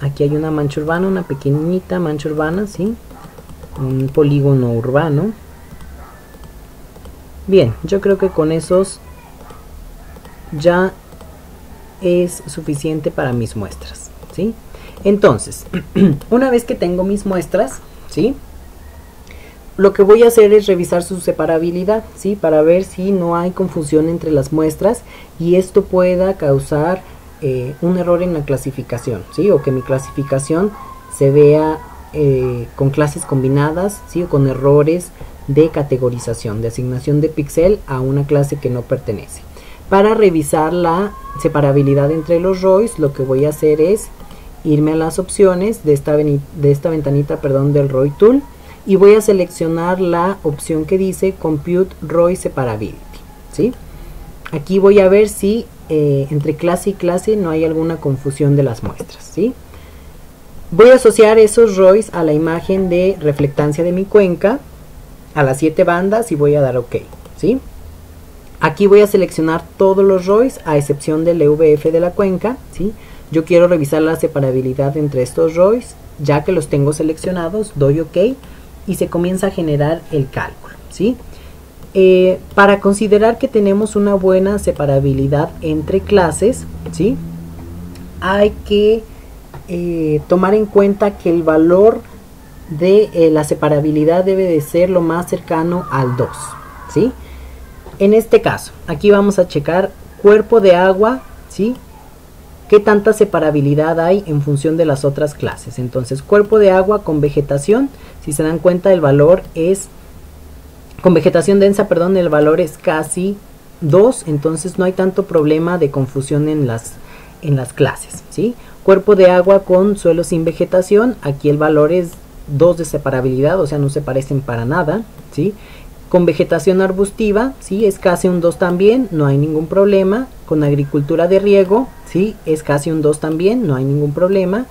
aquí hay una mancha urbana, una pequeñita mancha urbana, ¿sí? Un polígono urbano. Bien, yo creo que con esos ya es suficiente para mis muestras, ¿sí? Entonces, una vez que tengo mis muestras, ¿sí? Lo que voy a hacer es revisar su separabilidad, ¿sí? Para ver si no hay confusión entre las muestras y esto pueda causar un error en la clasificación, ¿sí? O que mi clasificación se vea con clases combinadas, ¿sí? O con errores de categorización, de asignación de píxel a una clase que no pertenece. Para revisar la separabilidad entre los ROIs, lo que voy a hacer es irme a las opciones de esta ventanita, perdón, del ROI Tool, y voy a seleccionar la opción que dice Compute ROI Separability, ¿sí? Aquí voy a ver si entre clase y clase no hay alguna confusión de las muestras, ¿sí? Voy a asociar esos ROIs a la imagen de reflectancia de mi cuenca, a las 7 bandas, y voy a dar OK, ¿sí? Aquí voy a seleccionar todos los ROIs a excepción del EVF de la cuenca, ¿sí? Yo quiero revisar la separabilidad entre estos ROIs. Ya que los tengo seleccionados, doy OK y se comienza a generar el cálculo, ¿sí? Para considerar que tenemos una buena separabilidad entre clases, ¿sí? Hay que tomar en cuenta que el valor de la separabilidad debe de ser lo más cercano al 2, ¿sí? En este caso, aquí vamos a checar cuerpo de agua, ¿sí? ¿Qué tanta separabilidad hay en función de las otras clases? Entonces, cuerpo de agua con vegetación, si se dan cuenta, el valor es, con vegetación densa, perdón, el valor es casi 2, entonces no hay tanto problema de confusión en las clases, ¿sí? Cuerpo de agua con suelo sin vegetación, aquí el valor es 2 de separabilidad, o sea, no se parecen para nada, ¿sí? Con vegetación arbustiva, ¿sí? Es casi un 2 también, no hay ningún problema. Con agricultura de riego, ¿sí? Es casi un 2 también, no hay ningún problema.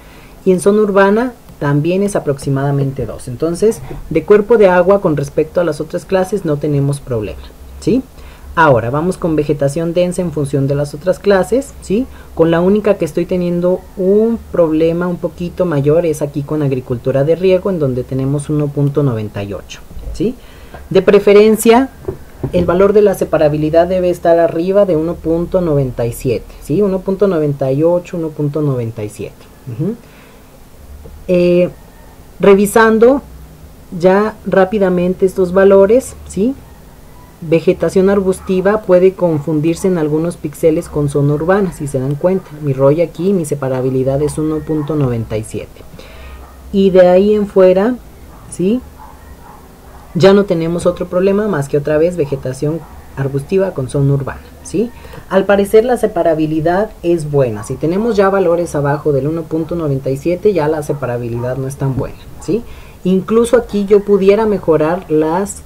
Y en zona urbana también es aproximadamente 2. Entonces, de cuerpo de agua con respecto a las otras clases no tenemos problema, ¿sí? Ahora, vamos con vegetación densa en función de las otras clases, ¿sí? Con la única que estoy teniendo un problema un poquito mayor es aquí con agricultura de riego, en donde tenemos 1.98, ¿sí? De preferencia, el valor de la separabilidad debe estar arriba de 1.97, ¿sí? 1.98, 1.97. Revisando ya rápidamente estos valores, ¿sí? Vegetación arbustiva puede confundirse en algunos píxeles con zona urbana, si se dan cuenta. Mi ROI aquí, mi separabilidad es 1.97. Y de ahí en fuera, ¿sí? Ya no tenemos otro problema más que otra vez vegetación arbustiva con zona urbana, ¿sí? Al parecer la separabilidad es buena. Si tenemos ya valores abajo del 1.97, ya la separabilidad no es tan buena, ¿sí? Incluso aquí yo pudiera mejorar las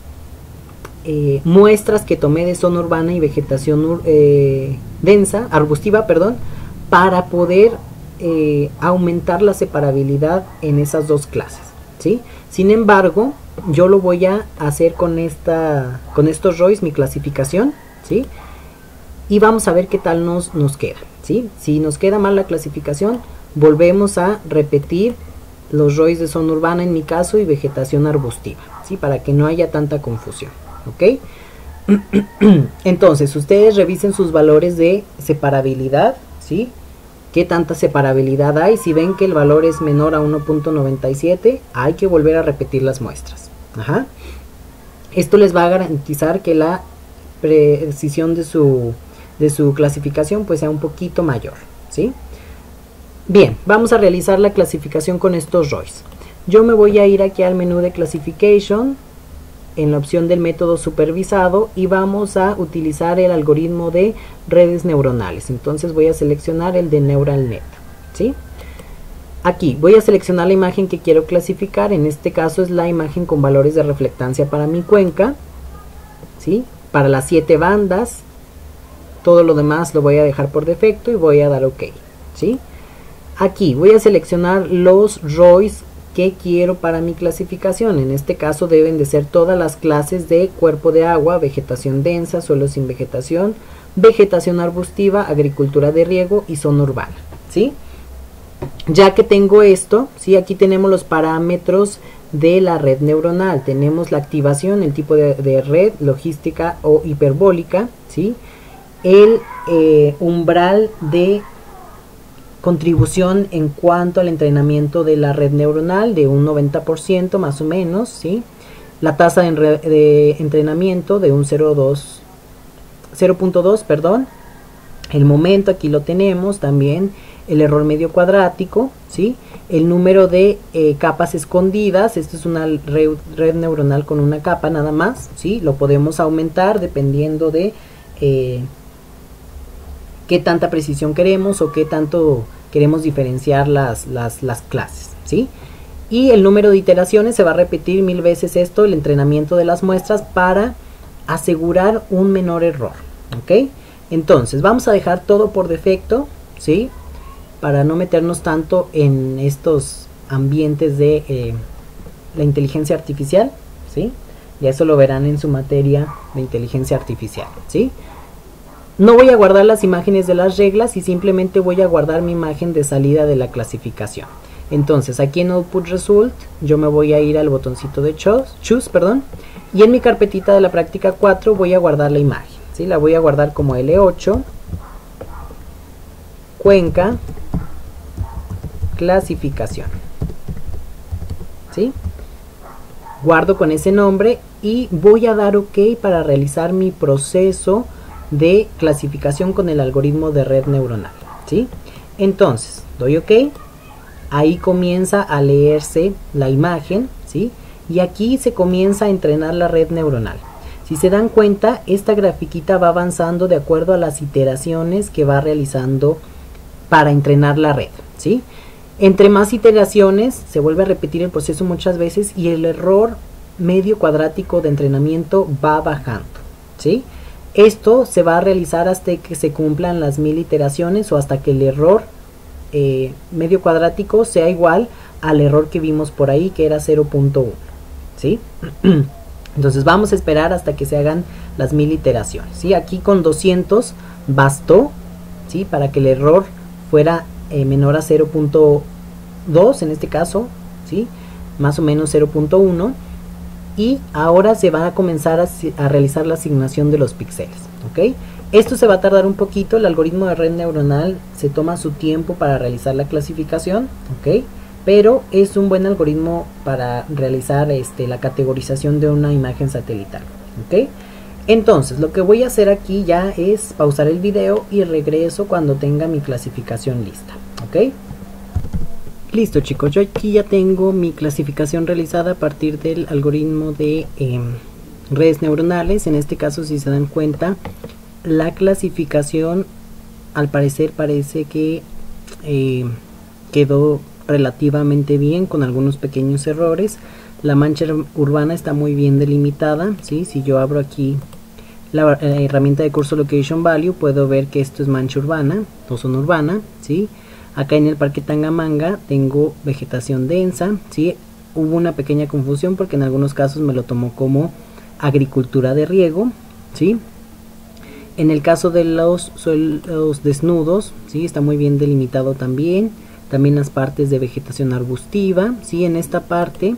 muestras que tomé de zona urbana y vegetación densa, arbustiva, perdón, para poder aumentar la separabilidad en esas dos clases, ¿sí? Sin embargo, yo lo voy a hacer con estos ROIs, mi clasificación, ¿sí? y vamos a ver qué tal nos queda, ¿sí? Si nos queda mal la clasificación, volvemos a repetir los ROIs de zona urbana en mi caso y vegetación arbustiva, ¿sí? Para que no haya tanta confusión, ¿ok? Entonces, ustedes revisen sus valores de separabilidad, ¿sí? ¿Qué tanta separabilidad hay? Si ven que el valor es menor a 1.97, hay que volver a repetir las muestras. Ajá. Esto les va a garantizar que la precisión de su clasificación pues sea un poquito mayor, ¿sí? Bien, vamos a realizar la clasificación con estos ROIs. Yo me voy a ir aquí al menú de Classification, en la opción del método supervisado, y vamos a utilizar el algoritmo de redes neuronales. Entonces voy a seleccionar el de NeuralNet, ¿sí? Aquí voy a seleccionar la imagen que quiero clasificar. En este caso es la imagen con valores de reflectancia para mi cuenca, ¿sí? Para las 7 bandas. Todo lo demás lo voy a dejar por defecto y voy a dar OK, ¿sí? Aquí voy a seleccionar los ROIs que quiero para mi clasificación. En este caso deben de ser todas las clases de cuerpo de agua, vegetación densa, suelo sin vegetación, vegetación arbustiva, agricultura de riego y zona urbana, ¿sí? Ya que tengo esto, ¿sí? Aquí tenemos los parámetros de la red neuronal. Tenemos la activación, el tipo de red, logística o hiperbólica, ¿sí? El umbral de contribución en cuanto al entrenamiento de la red neuronal de un 90% más o menos, ¿sí? La tasa de entrenamiento de un 0.2, perdón. El momento aquí lo tenemos también, el error medio cuadrático, ¿sí? El número de capas escondidas. Esto es una red neuronal con una capa nada más, ¿sí? Lo podemos aumentar dependiendo de qué tanta precisión queremos o qué tanto queremos diferenciar las clases, ¿sí? Y el número de iteraciones, se va a repetir 1000 veces esto, el entrenamiento de las muestras, para asegurar un menor error, ¿ok? Entonces vamos a dejar todo por defecto, ¿sí? Para no meternos tanto en estos ambientes de la inteligencia artificial, ¿sí? Y eso lo verán en su materia de inteligencia artificial, ¿sí? No voy a guardar las imágenes de las reglas y simplemente voy a guardar mi imagen de salida de la clasificación. Entonces aquí en Output Result yo me voy a ir al botoncito de Choose, perdón, y en mi carpetita de la práctica 4 voy a guardar la imagen, ¿sí? La voy a guardar como L8, Cuenca, clasificación, ¿sí? Guardo con ese nombre y voy a dar OK para realizar mi proceso de clasificación con el algoritmo de red neuronal, ¿sí? Entonces doy OK, ahí comienza a leerse la imagen, ¿sí? Y aquí se comienza a entrenar la red neuronal. Si se dan cuenta, esta grafiquita va avanzando de acuerdo a las iteraciones que va realizando para entrenar la red, ¿sí? Entre más iteraciones se vuelve a repetir el proceso muchas veces y el error medio cuadrático de entrenamiento va bajando, ¿sí? Esto se va a realizar hasta que se cumplan las 1000 iteraciones o hasta que el error medio cuadrático sea igual al error que vimos por ahí, que era 0.1, ¿sí? Entonces vamos a esperar hasta que se hagan las 1000 iteraciones, ¿sí? Aquí con 200 bastó, ¿sí? Para que el error fuera menor a 0.2 en este caso, ¿sí? Más o menos 0.1. Y ahora se va a comenzar a realizar la asignación de los píxeles, ¿ok? Esto se va a tardar un poquito, el algoritmo de red neuronal se toma su tiempo para realizar la clasificación, ¿ok? Pero es un buen algoritmo para realizar la categorización de una imagen satelital, ¿ok? Entonces, lo que voy a hacer aquí ya es pausar el video y regreso cuando tenga mi clasificación lista, ¿ok? Listo, chicos, yo aquí ya tengo mi clasificación realizada a partir del algoritmo de redes neuronales. En este caso, si se dan cuenta, la clasificación al parecer parece que quedó relativamente bien, con algunos pequeños errores. La mancha urbana está muy bien delimitada, ¿sí? Si yo abro aquí la herramienta de Cursor Location Value, puedo ver que esto es mancha urbana o zona urbana, ¿sí? Acá en el Parque Tangamanga tengo vegetación densa, ¿sí? Hubo una pequeña confusión porque en algunos casos me lo tomó como agricultura de riego, ¿sí? En el caso de los suelos desnudos, ¿sí? Está muy bien delimitado también. También las partes de vegetación arbustiva, ¿sí? En esta parte,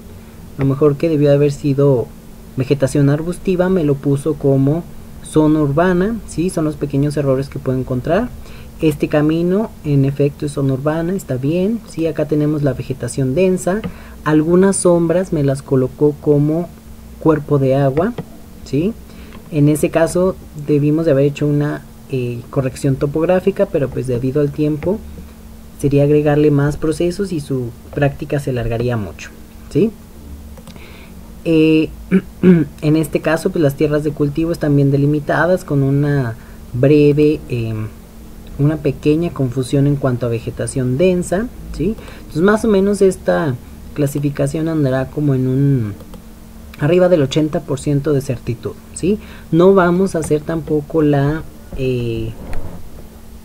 a lo mejor que debió haber sido vegetación arbustiva, me lo puso como zona urbana, ¿sí? Son los pequeños errores que puedo encontrar. Este camino, en efecto, es zona urbana, está bien, ¿sí? Acá tenemos la vegetación densa. Algunas sombras me las colocó como cuerpo de agua, ¿sí? En ese caso debimos de haber hecho una corrección topográfica, pero pues debido al tiempo sería agregarle más procesos y su práctica se alargaría mucho, ¿sí? En este caso pues las tierras de cultivo están bien delimitadas con una breve, una pequeña confusión en cuanto a vegetación densa, ¿sí? Entonces más o menos esta clasificación andará como en un arriba del 80% de certitud, ¿sí? No vamos a hacer tampoco la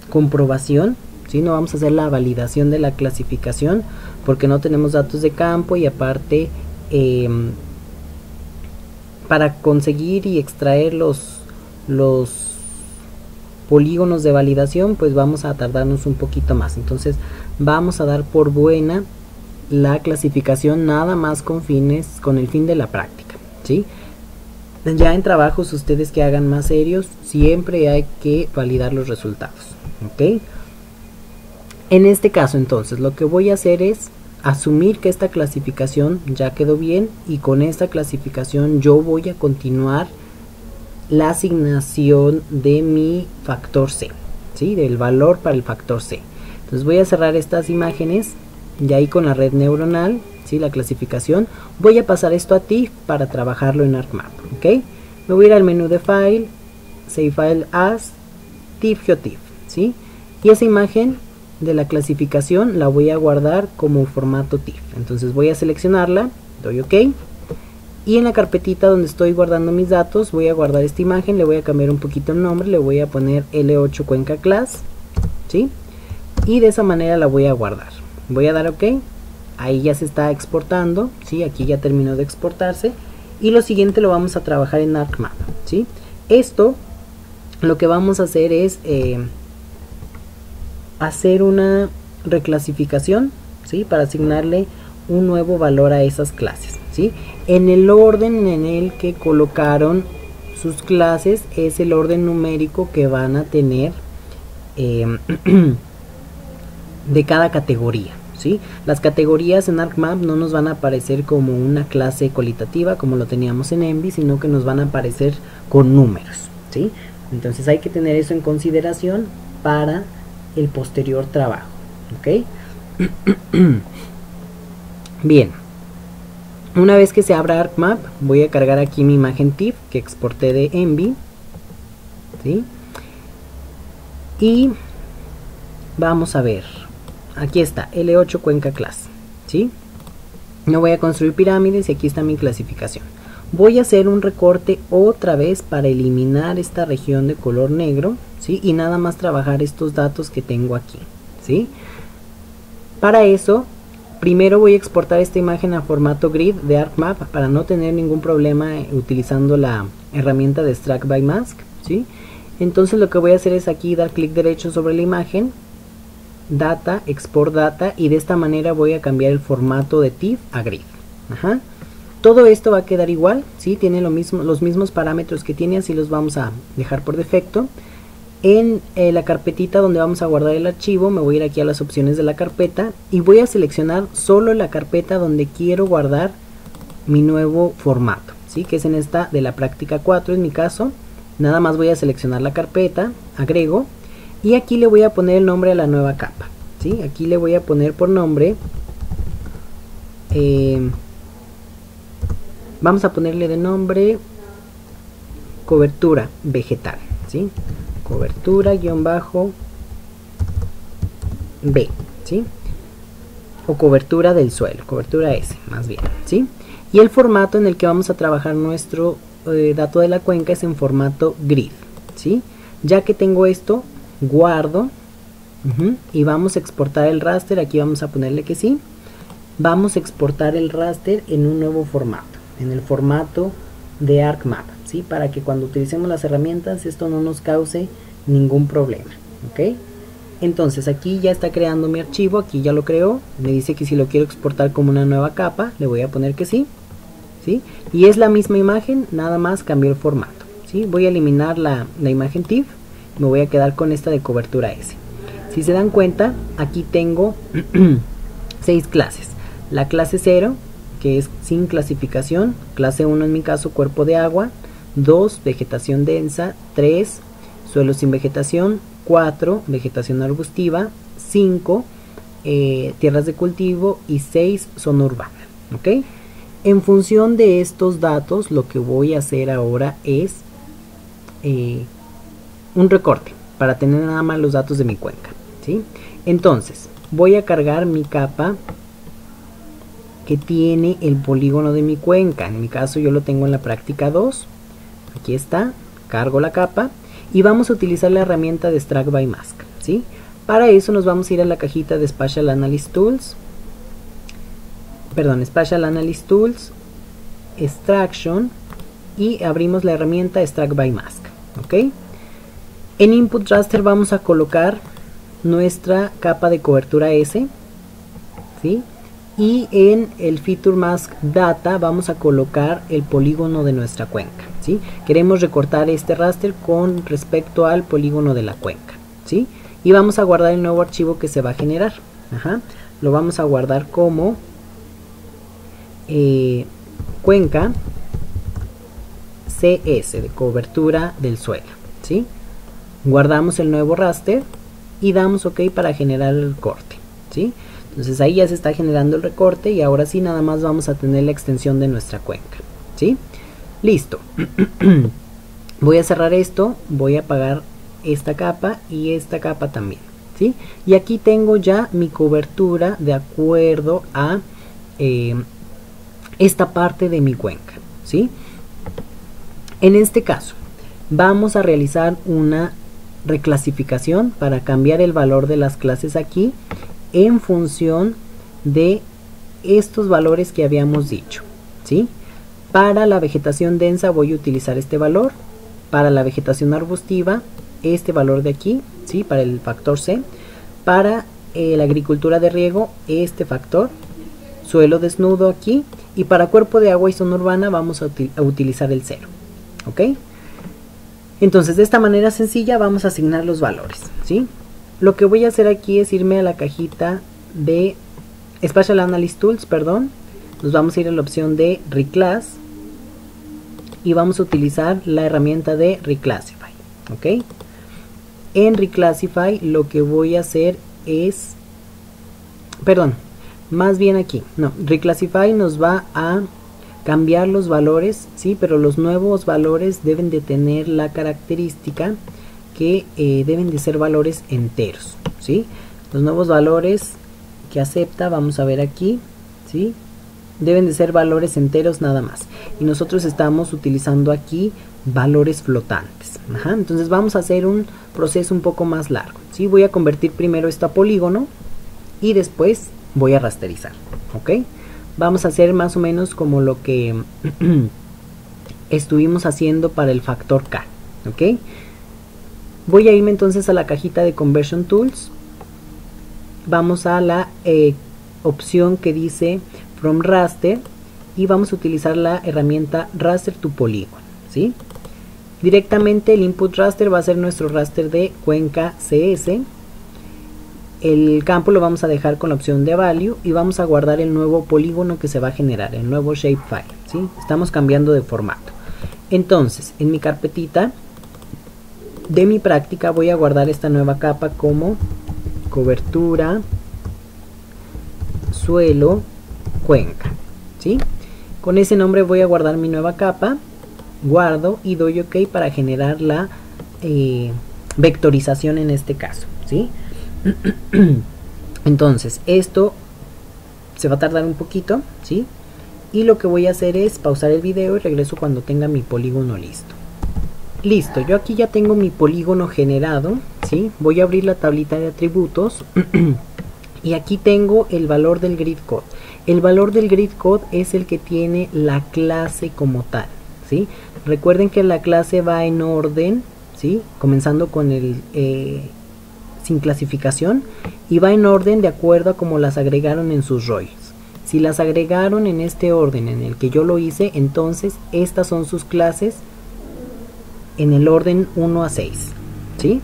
comprobación, ¿sí? No vamos a hacer la validación de la clasificación porque no tenemos datos de campo y aparte para conseguir y extraer los polígonos de validación pues vamos a tardarnos un poquito más. Entonces vamos a dar por buena la clasificación nada más con el fin de la práctica, ¿sí? Ya en trabajos ustedes que hagan más serios siempre hay que validar los resultados, ¿ok? En este caso entonces lo que voy a hacer es asumir que esta clasificación ya quedó bien y con esta clasificación yo voy a continuar la asignación de mi factor C, ¿sí? Del valor para el factor C. Entonces voy a cerrar estas imágenes y ahí con la red neuronal, ¿sí? La clasificación, voy a pasar esto a TIFF para trabajarlo en ArcMap, ¿ok? Me voy a ir al menú de File, Save File As, TIFF GeoTIFF, ¿sí? Y esa imagen de la clasificación la voy a guardar como formato TIFF. Entonces voy a seleccionarla, doy OK. Y en la carpetita donde estoy guardando mis datos voy a guardar esta imagen, le voy a cambiar un poquito el nombre, le voy a poner L8 Cuenca Class, ¿sí? Y de esa manera la voy a guardar. Voy a dar OK. Ahí ya se está exportando, ¿sí? Aquí ya terminó de exportarse. Y lo siguiente lo vamos a trabajar en ArcMap, ¿sí? Esto lo que vamos a hacer es hacer una reclasificación, ¿sí? Para asignarle un nuevo valor a esas clases, ¿sí? En el orden en el que colocaron sus clases es el orden numérico que van a tener de cada categoría, ¿sí? Las categorías en ArcMap no nos van a aparecer como una clase cualitativa como lo teníamos en Envy, sino que nos van a aparecer con números, ¿sí? Entonces hay que tener eso en consideración para el posterior trabajo, ¿ok? Bien, una vez que se abra ArcMap voy a cargar aquí mi imagen TIFF que exporté de Envy, ¿sí? Y vamos a ver, aquí está L8 Cuenca Class, ¿sí? No voy a construir pirámides y aquí está mi clasificación. Voy a hacer un recorte otra vez para eliminar esta región de color negro, ¿sí? Y nada más trabajar estos datos que tengo aquí, ¿sí? Para eso, primero voy a exportar esta imagen a formato grid de ArcMap para no tener ningún problema utilizando la herramienta de Extract by Mask, ¿sí? Entonces lo que voy a hacer es aquí dar clic derecho sobre la imagen, Data, Export Data, y de esta manera voy a cambiar el formato de TIFF a grid. Ajá. Todo esto va a quedar igual, ¿sí? Tiene lo mismo, los mismos parámetros que tiene, así los vamos a dejar por defecto. En la carpetita donde vamos a guardar el archivo, me voy a ir aquí a las opciones de la carpeta y voy a seleccionar solo la carpeta donde quiero guardar mi nuevo formato, ¿sí? Que es en esta de la práctica 4 en mi caso. Nada más voy a seleccionar la carpeta, agrego, y aquí le voy a poner el nombre a la nueva capa, ¿sí? Aquí le voy a poner por nombre, vamos a ponerle de nombre cobertura vegetal, ¿sí? Cobertura guión bajo B, ¿sí? O cobertura del suelo, cobertura S más bien, ¿sí? Y el formato en el que vamos a trabajar nuestro dato de la cuenca es en formato grid, ¿sí? Ya que tengo esto, guardo y vamos a exportar el raster. Aquí vamos a ponerle que sí. Vamos a exportar el raster en un nuevo formato, en el formato de ArcMap, ¿sí? Para que cuando utilicemos las herramientas esto no nos cause ningún problema, ¿ok? Entonces aquí ya está creando mi archivo, aquí ya lo creó, me dice que si lo quiero exportar como una nueva capa, le voy a poner que sí, ¿sí? Y es la misma imagen, nada más cambió el formato, ¿sí? Voy a eliminar la imagen TIFF, me voy a quedar con esta de cobertura S. Si se dan cuenta, aquí tengo 6 clases. La clase 0, que es sin clasificación, clase 1 en mi caso, cuerpo de agua, 2, vegetación densa, 3, suelo sin vegetación, 4, vegetación arbustiva, 5, tierras de cultivo y 6, zona urbana, ¿ok? En función de estos datos, lo que voy a hacer ahora es un recorte para tener nada más los datos de mi cuenca, ¿sí? Entonces, voy a cargar mi capa que tiene el polígono de mi cuenca. En mi caso yo lo tengo en la práctica 2. Aquí está, cargo la capa y vamos a utilizar la herramienta de Extract by Mask, ¿sí? Para eso nos vamos a ir a la cajita de Spatial Analysis Tools, Spatial Analysis Tools, Extraction, y abrimos la herramienta Extract by Mask, ¿ok? En Input Raster vamos a colocar nuestra capa de cobertura S, ¿sí? Y en el Feature Mask Data vamos a colocar el polígono de nuestra cuenca, ¿sí? Queremos recortar este raster con respecto al polígono de la cuenca, ¿sí? Y vamos a guardar el nuevo archivo que se va a generar. Lo vamos a guardar como cuenca CS, de cobertura del suelo, ¿sí? Guardamos el nuevo raster y damos OK para generar el corte, ¿sí? Entonces ahí ya se está generando el recorte y ahora sí nada más vamos a tener la extensión de nuestra cuenca, ¿sí? Listo. Voy a cerrar esto, voy a apagar esta capa y esta capa también, ¿sí? Y aquí tengo ya mi cobertura de acuerdo a esta parte de mi cuenca, ¿sí? En este caso vamos a realizar una reclasificación para cambiar el valor de las clases aquí en función de estos valores que habíamos dicho, ¿sí? Para la vegetación densa voy a utilizar este valor, para la vegetación arbustiva este valor de aquí, ¿sí? Para el factor C, para la agricultura de riego este factor, suelo desnudo aquí, y para cuerpo de agua y zona urbana vamos a utilizar el 0, ¿ok? Entonces de esta manera sencilla vamos a asignar los valores, ¿sí? Lo que voy a hacer aquí es irme a la cajita de Spatial Analysis Tools, nos vamos a ir a la opción de Reclass y vamos a utilizar la herramienta de Reclassify, ¿ok? En Reclassify lo que voy a hacer es, Reclassify nos va a cambiar los valores, ¿sí? Pero los nuevos valores deben de tener la característica que deben de ser valores enteros, ¿sí? Los nuevos valores que acepta, vamos a ver aquí, ¿sí? Deben de ser valores enteros nada más. Y nosotros estamos utilizando aquí valores flotantes. Entonces vamos a hacer un proceso un poco más largo, ¿sí? Voy a convertir primero esto a polígono y después voy a rasterizar, ¿ok? Vamos a hacer más o menos como lo que estuvimos haciendo para el factor K, ¿ok? Voy a irme entonces a la cajita de Conversion Tools. Vamos a la opción que dice From Raster y vamos a utilizar la herramienta Raster to Polygon, ¿sí? Directamente el Input Raster va a ser nuestro raster de cuenca CS. El campo lo vamos a dejar con la opción de Value y vamos a guardar el nuevo polígono que se va a generar, el nuevo shapefile, ¿sí? Estamos cambiando de formato. Entonces, en mi carpetita de mi práctica voy a guardar esta nueva capa como cobertura suelo cuenca, ¿sí? Con ese nombre voy a guardar mi nueva capa, guardo y doy OK para generar la vectorización en este caso, ¿sí? Entonces esto se va a tardar un poquito, ¿sí? Y lo que voy a hacer es pausar el video y regreso cuando tenga mi polígono listo. Listo, yo aquí ya tengo mi polígono generado, ¿sí? Voy a abrir la tablita de atributos y aquí tengo el valor del grid code. El valor del grid code es el que tiene la clase como tal, ¿sí? Recuerden que la clase va en orden, ¿sí? Comenzando con el sin clasificación, y va en orden de acuerdo a como las agregaron en sus roles. Si las agregaron en este orden en el que yo lo hice, entonces estas son sus clases en el orden 1 a 6, ¿sí?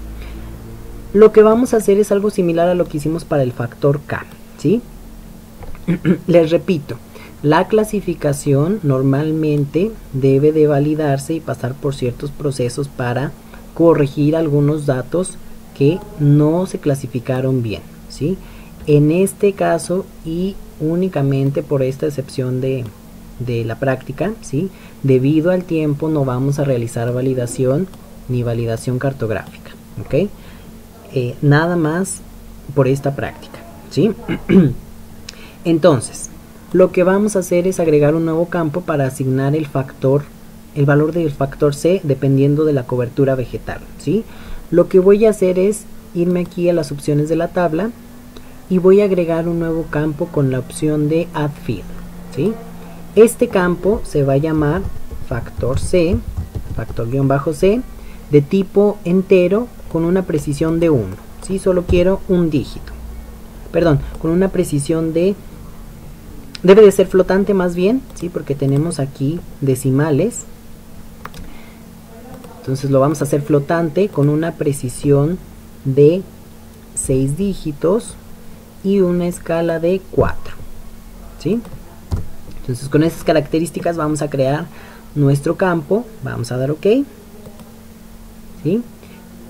Lo que vamos a hacer es algo similar a lo que hicimos para el factor K, ¿sí? Les repito, la clasificación normalmente debe de validarse y pasar por ciertos procesos para corregir algunos datos que no se clasificaron bien, ¿sí? En este caso, y únicamente por esta excepción de la práctica, ¿sí? Debido al tiempo no vamos a realizar validación ni validación cartográfica, ¿ok? Nada más por esta práctica, ¿sí? Entonces, lo que vamos a hacer es agregar un nuevo campo para asignar el valor del factor C dependiendo de la cobertura vegetal, ¿sí? Lo que voy a hacer es irme aquí a las opciones de la tabla y voy a agregar un nuevo campo con la opción de Add Field, ¿sí? Este campo se va a llamar factor C, factor-C, de tipo entero con una precisión de 1, ¿sí? Solo quiero un dígito. Perdón, con una precisión de... Debe de ser flotante más bien, ¿sí? Porque tenemos aquí decimales. Entonces lo vamos a hacer flotante con una precisión de 6 dígitos y una escala de 4, ¿sí? Entonces con estas características vamos a crear nuestro campo, vamos a dar OK, ¿sí?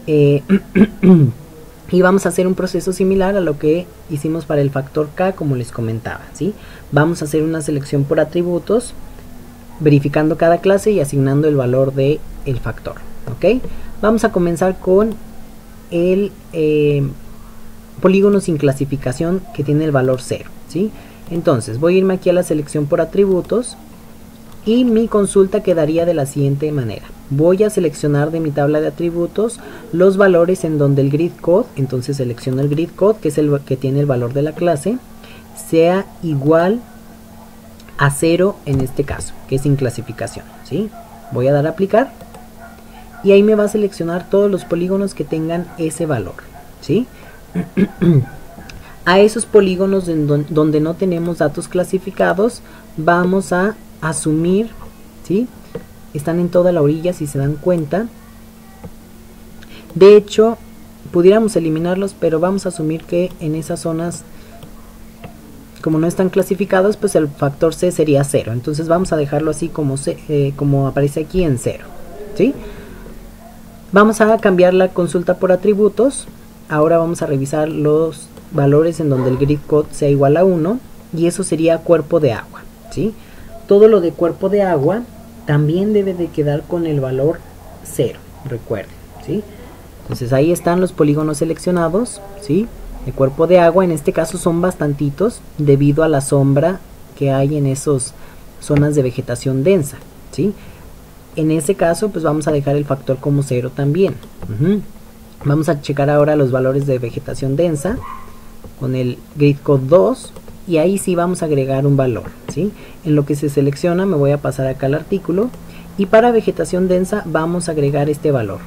Y vamos a hacer un proceso similar a lo que hicimos para el factor K, como les comentaba, ¿sí? Vamos a hacer una selección por atributos, verificando cada clase y asignando el valor del factor, ¿ok? Vamos a comenzar con el polígono sin clasificación que tiene el valor 0, ¿sí? Entonces voy a irme aquí a la selección por atributos y mi consulta quedaría de la siguiente manera. Voy a seleccionar de mi tabla de atributos los valores en donde el grid code, entonces selecciono el grid code, que es el que tiene el valor de la clase, sea igual a 0 en este caso, que es sin clasificación, ¿sí? Voy a dar a aplicar y ahí me va a seleccionar todos los polígonos que tengan ese valor, ¿sí? A esos polígonos donde no tenemos datos clasificados vamos a asumir, ¿sí? Están en toda la orilla si se dan cuenta. De hecho, pudiéramos eliminarlos, pero vamos a asumir que en esas zonas, como no están clasificados, pues el factor C sería 0. Entonces vamos a dejarlo así como aparece aquí en 0, ¿sí? Vamos a cambiar la consulta por atributos. Ahora vamos a revisar los valores en donde el grid code sea igual a 1, y eso sería cuerpo de agua, ¿sí? Todo lo de cuerpo de agua también debe de quedar con el valor 0, recuerden, ¿sí? Entonces ahí están los polígonos seleccionados, ¿sí? De cuerpo de agua, en este caso son bastantitos debido a la sombra que hay en esas zonas de vegetación densa, ¿sí? En ese caso pues vamos a dejar el factor como 0 también. Vamos a checar ahora los valores de vegetación densa con el grid code 2 y ahí sí vamos a agregar un valor, ¿sí? En lo que se selecciona me voy a pasar acá al artículo y para vegetación densa vamos a agregar este valor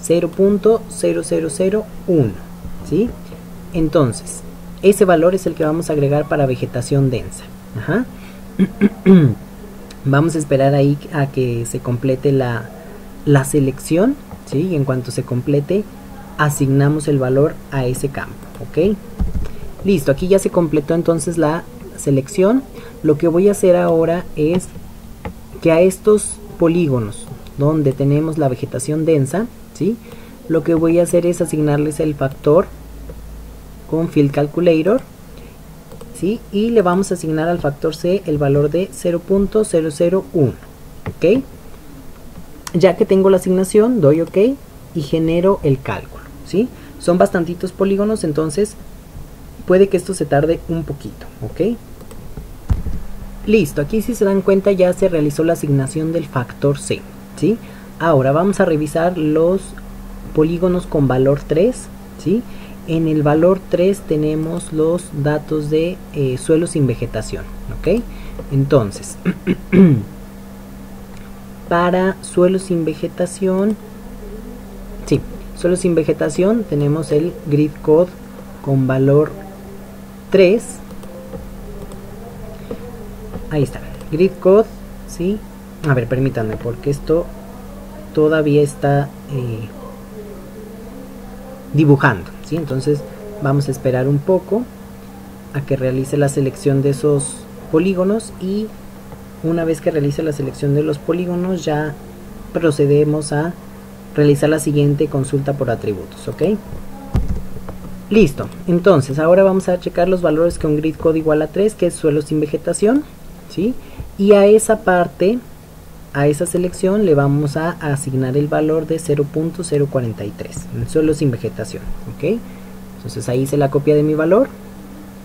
0.0001, ¿sí? Entonces ese valor es el que vamos a agregar para vegetación densa. Vamos a esperar ahí a que se complete la selección, ¿sí? Y en cuanto se complete asignamos el valor a ese campo, ¿ok? Listo, aquí ya se completó entonces la selección. Lo que voy a hacer ahora es que a estos polígonos donde tenemos la vegetación densa, ¿sí? Lo que voy a hacer es asignarles el factor con Field Calculator, ¿sí? Y le vamos a asignar al factor C el valor de 0.001, ¿ok? Ya que tengo la asignación, doy OK y genero el cálculo, ¿sí? Son bastantitos polígonos, entonces puede que esto se tarde un poquito, ¿ok? Listo, aquí si se dan cuenta ya se realizó la asignación del factor C, ¿sí? Ahora vamos a revisar los polígonos con valor 3, ¿sí? En el valor 3 tenemos los datos de suelo sin vegetación, ¿ok? Entonces, Para suelos sin vegetación, sí, suelos sin vegetación tenemos el grid code con valor 3. Ahí está, grid code, sí. A ver, permítanme, porque esto todavía está dibujando, ¿sí? Entonces vamos a esperar un poco a que realice la selección de esos polígonos, y una vez que realice la selección de los polígonos ya procedemos a realizar la siguiente consulta por atributos, ¿ok? Listo, entonces ahora vamos a checar los valores con grid code igual a 3, que es suelo sin vegetación, ¿sí? Y a esa parte, a esa selección le vamos a asignar el valor de 0.043 en suelo sin vegetación, ¿ok? Entonces ahí hice la copia de mi valor,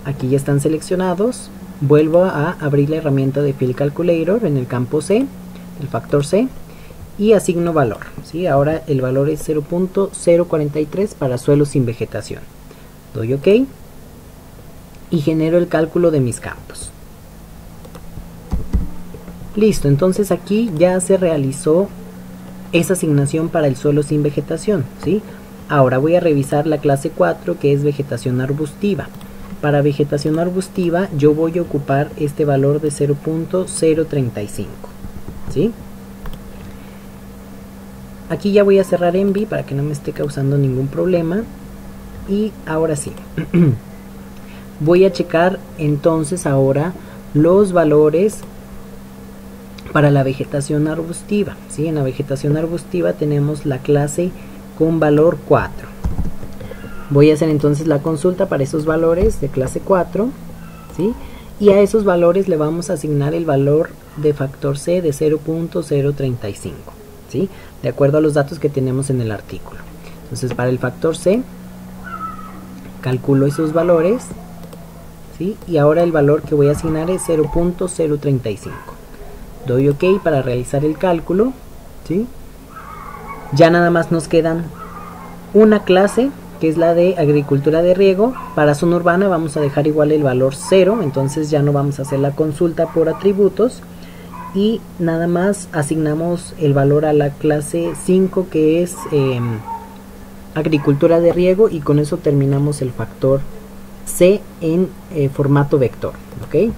aquí ya están seleccionados, vuelvo a abrir la herramienta de Field Calculator en el campo C, el factor C, y asigno valor, ¿sí? Ahora el valor es 0.043 para suelo sin vegetación. Doy OK y genero el cálculo de mis campos. Listo, entonces aquí ya se realizó esa asignación para el suelo sin vegetación, ¿sí? Ahora voy a revisar la clase 4, que es vegetación arbustiva. Para vegetación arbustiva yo voy a ocupar este valor de 0.035, ¿sí? Aquí ya voy a cerrar Envy para que no me esté causando ningún problema. Y ahora sí, voy a checar entonces ahora los valores para la vegetación arbustiva, ¿sí? En la vegetación arbustiva tenemos la clase con valor 4. Voy a hacer entonces la consulta para esos valores de clase 4, ¿sí? Y a esos valores le vamos a asignar el valor de factor C de 0.035, ¿sí? De acuerdo a los datos que tenemos en el artículo. Entonces para el factor C calculo esos valores, ¿sí? Y ahora el valor que voy a asignar es 0.035. Doy OK para realizar el cálculo, ¿sí? Ya nada más nos quedan una clase, que es la de agricultura de riego. Para zona urbana vamos a dejar igual el valor 0, entonces ya no vamos a hacer la consulta por atributos, y nada más asignamos el valor a la clase 5, que es agricultura de riego, y con eso terminamos el factor C en formato vector, ¿ok?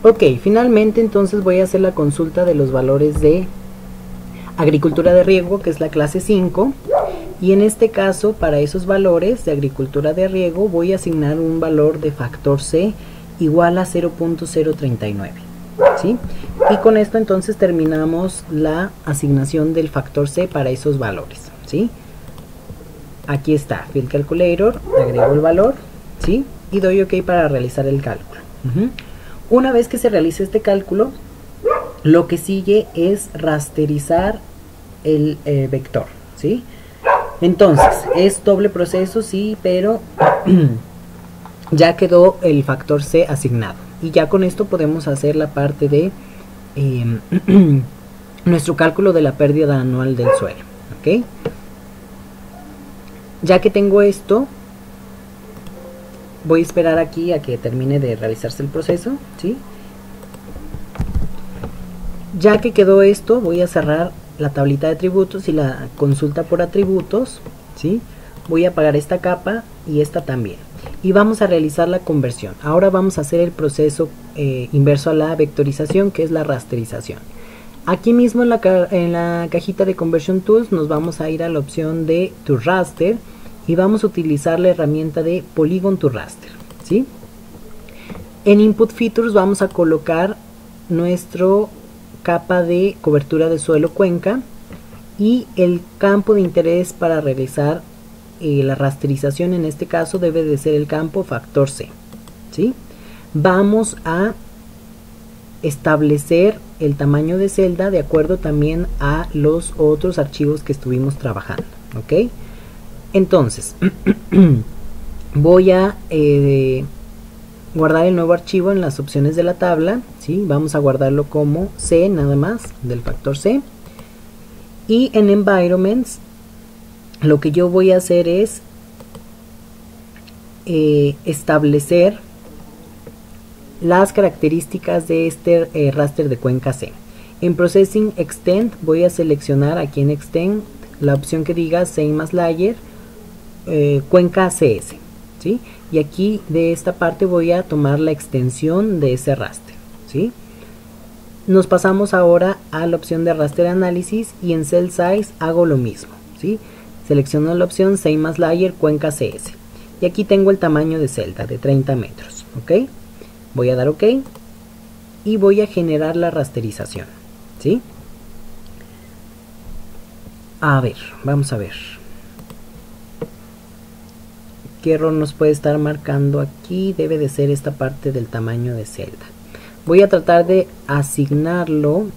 Ok, finalmente entonces voy a hacer la consulta de los valores de agricultura de riego, que es la clase 5, y en este caso para esos valores de agricultura de riego voy a asignar un valor de factor C igual a 0.039, ¿sí? Y con esto entonces terminamos la asignación del factor C para esos valores, ¿sí? Aquí está, Field Calculator, agrego el valor, ¿sí? Y doy OK para realizar el cálculo. Una vez que se realice este cálculo, lo que sigue es rasterizar el vector, ¿sí? Entonces, es doble proceso, sí, pero ya quedó el factor C asignado. Y ya con esto podemos hacer la parte de nuestro cálculo de la pérdida anual del suelo, ¿ok? Ya que tengo esto, voy a esperar aquí a que termine de realizarse el proceso, ¿sí? Ya que quedó esto, voy a cerrar la tablita de atributos y la consulta por atributos, ¿sí? Voy a apagar esta capa y esta también. Y vamos a realizar la conversión. Ahora vamos a hacer el proceso inverso a la vectorización, que es la rasterización. Aquí mismo en la cajita de Conversion Tools nos vamos a ir a la opción de To Raster y vamos a utilizar la herramienta de Polygon to Raster, ¿sí? En Input Features vamos a colocar nuestro capa de cobertura de suelo cuenca, y el campo de interés para realizar la rasterización en este caso debe de ser el campo factor C, ¿sí? Vamos a establecer el tamaño de celda de acuerdo también a los otros archivos que estuvimos trabajando, ¿ok? Entonces voy a guardar el nuevo archivo en las opciones de la tabla, ¿sí? Vamos a guardarlo como C nada más, del factor C. Y en Environments lo que yo voy a hacer es establecer las características de este raster de cuenca C. En Processing Extend voy a seleccionar aquí en Extend la opción que diga Same as Layer, cuenca CS, ¿sí? Y aquí de esta parte voy a tomar la extensión de ese raster, ¿sí? Nos pasamos ahora a la opción de Raster Analysis y en Cell Size hago lo mismo, ¿sí? Selecciono la opción Same as Layer, cuenca CS. Y aquí tengo el tamaño de celda de 30 metros, ¿ok? Voy a dar OK y voy a generar la rasterización, ¿sí? A ver, vamos a ver. ¿Qué error nos puede estar marcando aquí? Debe de ser esta parte del tamaño de celda. Voy a tratar de asignarlo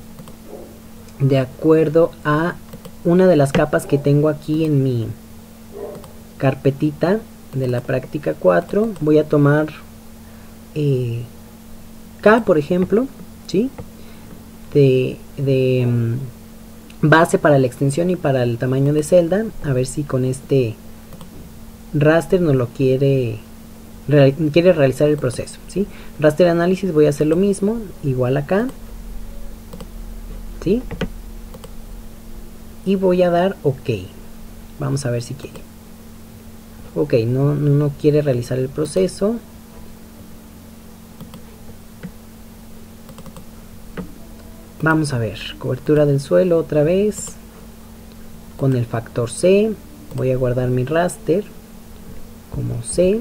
de acuerdo a una de las capas que tengo aquí en mi carpetita de la práctica 4. Voy a tomar K, por ejemplo, ¿sí? de base para la extensión y para el tamaño de celda. A ver si con este raster nos lo quiere realizar el proceso, ¿sí? Raster análisis voy a hacer lo mismo, igual acá, ¿sí? Y voy a dar OK. Vamos a ver si quiere. OK, no quiere realizar el proceso. Vamos a ver, cobertura del suelo otra vez, con el factor C. Voy a guardar mi raster como C.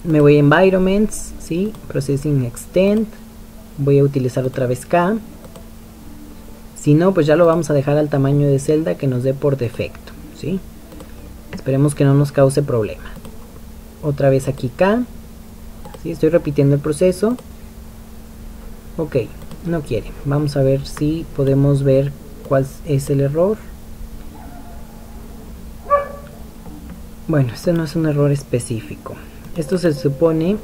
Me voy a Environments, ¿sí? Processing Extend. Voy a utilizar otra vez K. Si no, pues ya lo vamos a dejar al tamaño de celda que nos dé por defecto, ¿sí? Esperemos que no nos cause problema. Otra vez aquí K. ¿Sí? Estoy repitiendo el proceso. OK, no quiere. Vamos a ver si podemos ver cuál es el error. Bueno, este no es un error específico. Esto se supone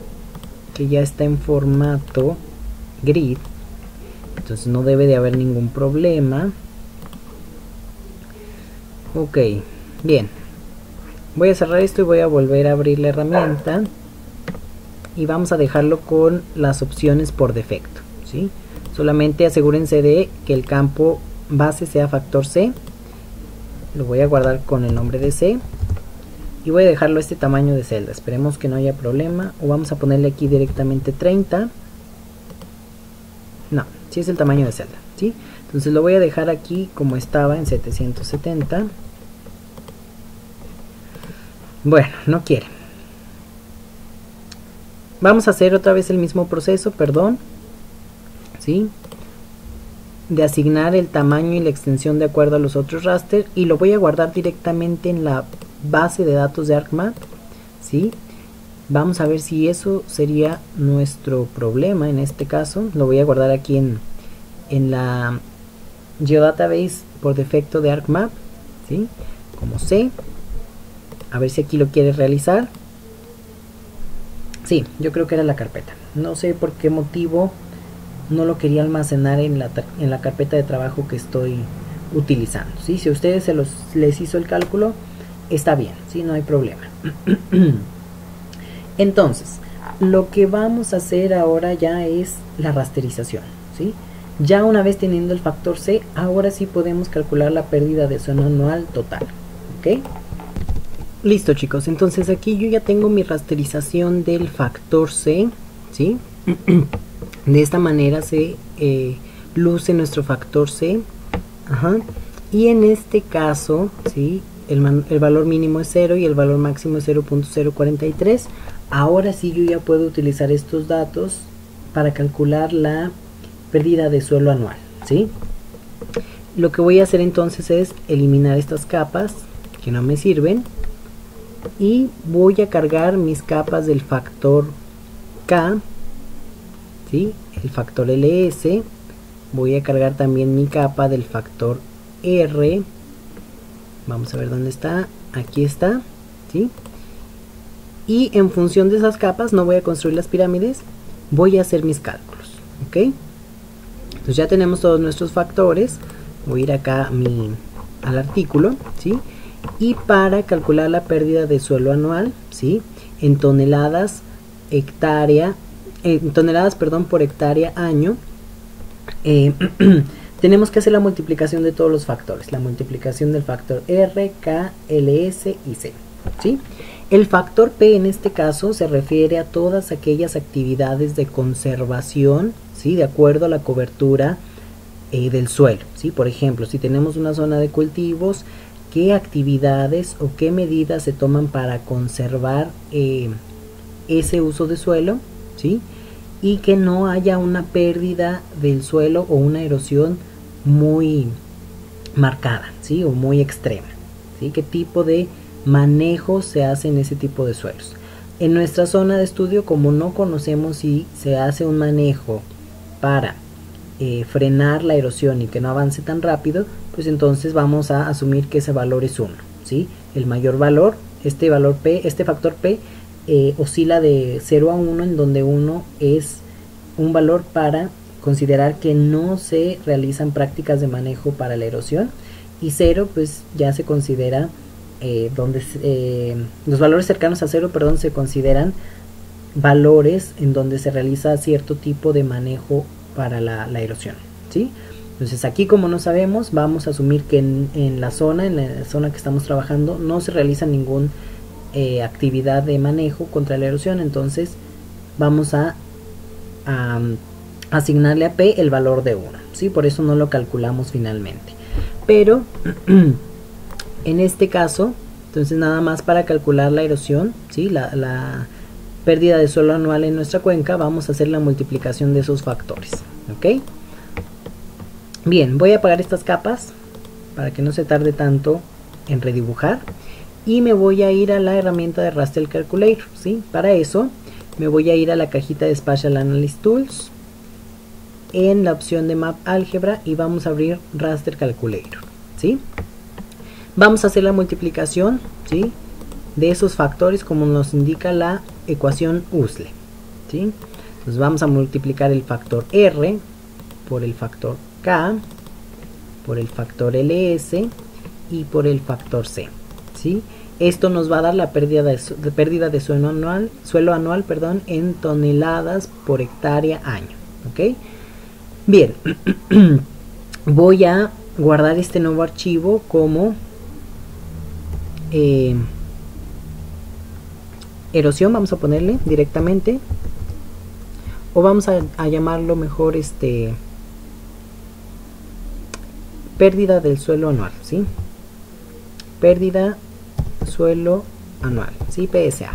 que ya está en formato grid, entonces no debe de haber ningún problema. OK, bien. Voy a cerrar esto y voy a volver a abrir la herramienta. Y vamos a dejarlo con las opciones por defecto, ¿sí? Solamente asegúrense de que el campo base sea factor C. Lo voy a guardar con el nombre de C. Y voy a dejarlo este tamaño de celda. Esperemos que no haya problema. O vamos a ponerle aquí directamente 30. No, sí es el tamaño de celda, ¿sí? Entonces lo voy a dejar aquí como estaba en 770. Bueno, no quiere. Vamos a hacer otra vez el mismo proceso, perdón, ¿sí? De asignar el tamaño y la extensión de acuerdo a los otros raster, y lo voy a guardar directamente en la base de datos de ArcMap, ¿sí? Vamos a ver si eso sería nuestro problema en este caso. Lo voy a guardar aquí en la Geodatabase por defecto de ArcMap, ¿sí? Como C. A ver si aquí lo quiere realizar. Sí, yo creo que era la carpeta. No sé por qué motivo no lo quería almacenar en la carpeta de trabajo que estoy utilizando, ¿sí? Si a ustedes les hizo el cálculo, está bien, ¿sí? No hay problema. Entonces, lo que vamos a hacer ahora ya es la rasterización, ¿sí? Ya una vez teniendo el factor C, ahora sí podemos calcular la pérdida de suelo anual total, ¿ok? Listo, chicos, entonces aquí yo ya tengo mi rasterización del factor C, ¿sí? De esta manera se luce nuestro factor C. Ajá. Y en este caso, ¿sí? El valor mínimo es 0 y el valor máximo es 0.043. Ahora sí yo ya puedo utilizar estos datos para calcular la pérdida de suelo anual, ¿sí? Lo que voy a hacer entonces es eliminar estas capas que no me sirven y voy a cargar mis capas del factor K, ¿sí? El factor LS. Voy a cargar también mi capa del factor R. Vamos a ver dónde está. Aquí está, ¿sí? Y en función de esas capas no voy a construir las pirámides, voy a hacer mis cálculos, ¿ok? Entonces ya tenemos todos nuestros factores. Voy a ir acá al artículo, ¿sí? Y para calcular la pérdida de suelo anual, ¿sí? En toneladas hectárea toneladas, perdón, por hectárea año, tenemos que hacer la multiplicación de todos los factores, la multiplicación del factor R, K, LS y C, ¿sí? El factor P en este caso se refiere a todas aquellas actividades de conservación, ¿sí? De acuerdo a la cobertura del suelo, ¿sí? Por ejemplo, si tenemos una zona de cultivos, ¿qué actividades o qué medidas se toman para conservar ese uso de suelo, ¿sí? Y que no haya una pérdida del suelo o una erosión muy marcada, ¿sí? O muy extrema, ¿sí? ¿Qué tipo de manejo se hace en ese tipo de suelos? En nuestra zona de estudio, como no conocemos si se hace un manejo para frenar la erosión y que no avance tan rápido, pues entonces vamos a asumir que ese valor es 1, ¿sí? El mayor valor, este valor P, este factor P, oscila de 0 a 1, en donde 1 es un valor para considerar que no se realizan prácticas de manejo para la erosión, y 0 pues ya se considera los valores cercanos a 0, perdón, se consideran valores en donde se realiza cierto tipo de manejo para la erosión, ¿sí? Entonces aquí, como no sabemos, vamos a asumir que en la zona que estamos trabajando no se realiza ninguna actividad de manejo contra la erosión. Entonces vamos a asignarle a P el valor de 1, ¿sí? Por eso no lo calculamos finalmente. Pero en este caso, entonces nada más para calcular la erosión, ¿sí? La pérdida de suelo anual en nuestra cuenca, vamos a hacer la multiplicación de esos factores, ¿ok? Bien, voy a apagar estas capas para que no se tarde tanto en redibujar, y me voy a ir a la herramienta de Raster Calculator, ¿sí? Para eso me voy a ir a la cajita de Spatial Analysis Tools en la opción de Map Álgebra y vamos a abrir Raster Calculator, ¿sí? Vamos a hacer la multiplicación, ¿sí? De esos factores como nos indica la ecuación USLE, ¿sí? Entonces vamos a multiplicar el factor R por el factor K, por el factor LS y por el factor C, ¿sí? Esto nos va a dar la pérdida de suelo anual, perdón, en toneladas por hectárea año, ¿ok? Bien, voy a guardar este nuevo archivo como erosión, vamos a ponerle directamente, o vamos a llamarlo mejor pérdida del suelo anual, ¿sí? Pérdida suelo anual, ¿sí? PSA,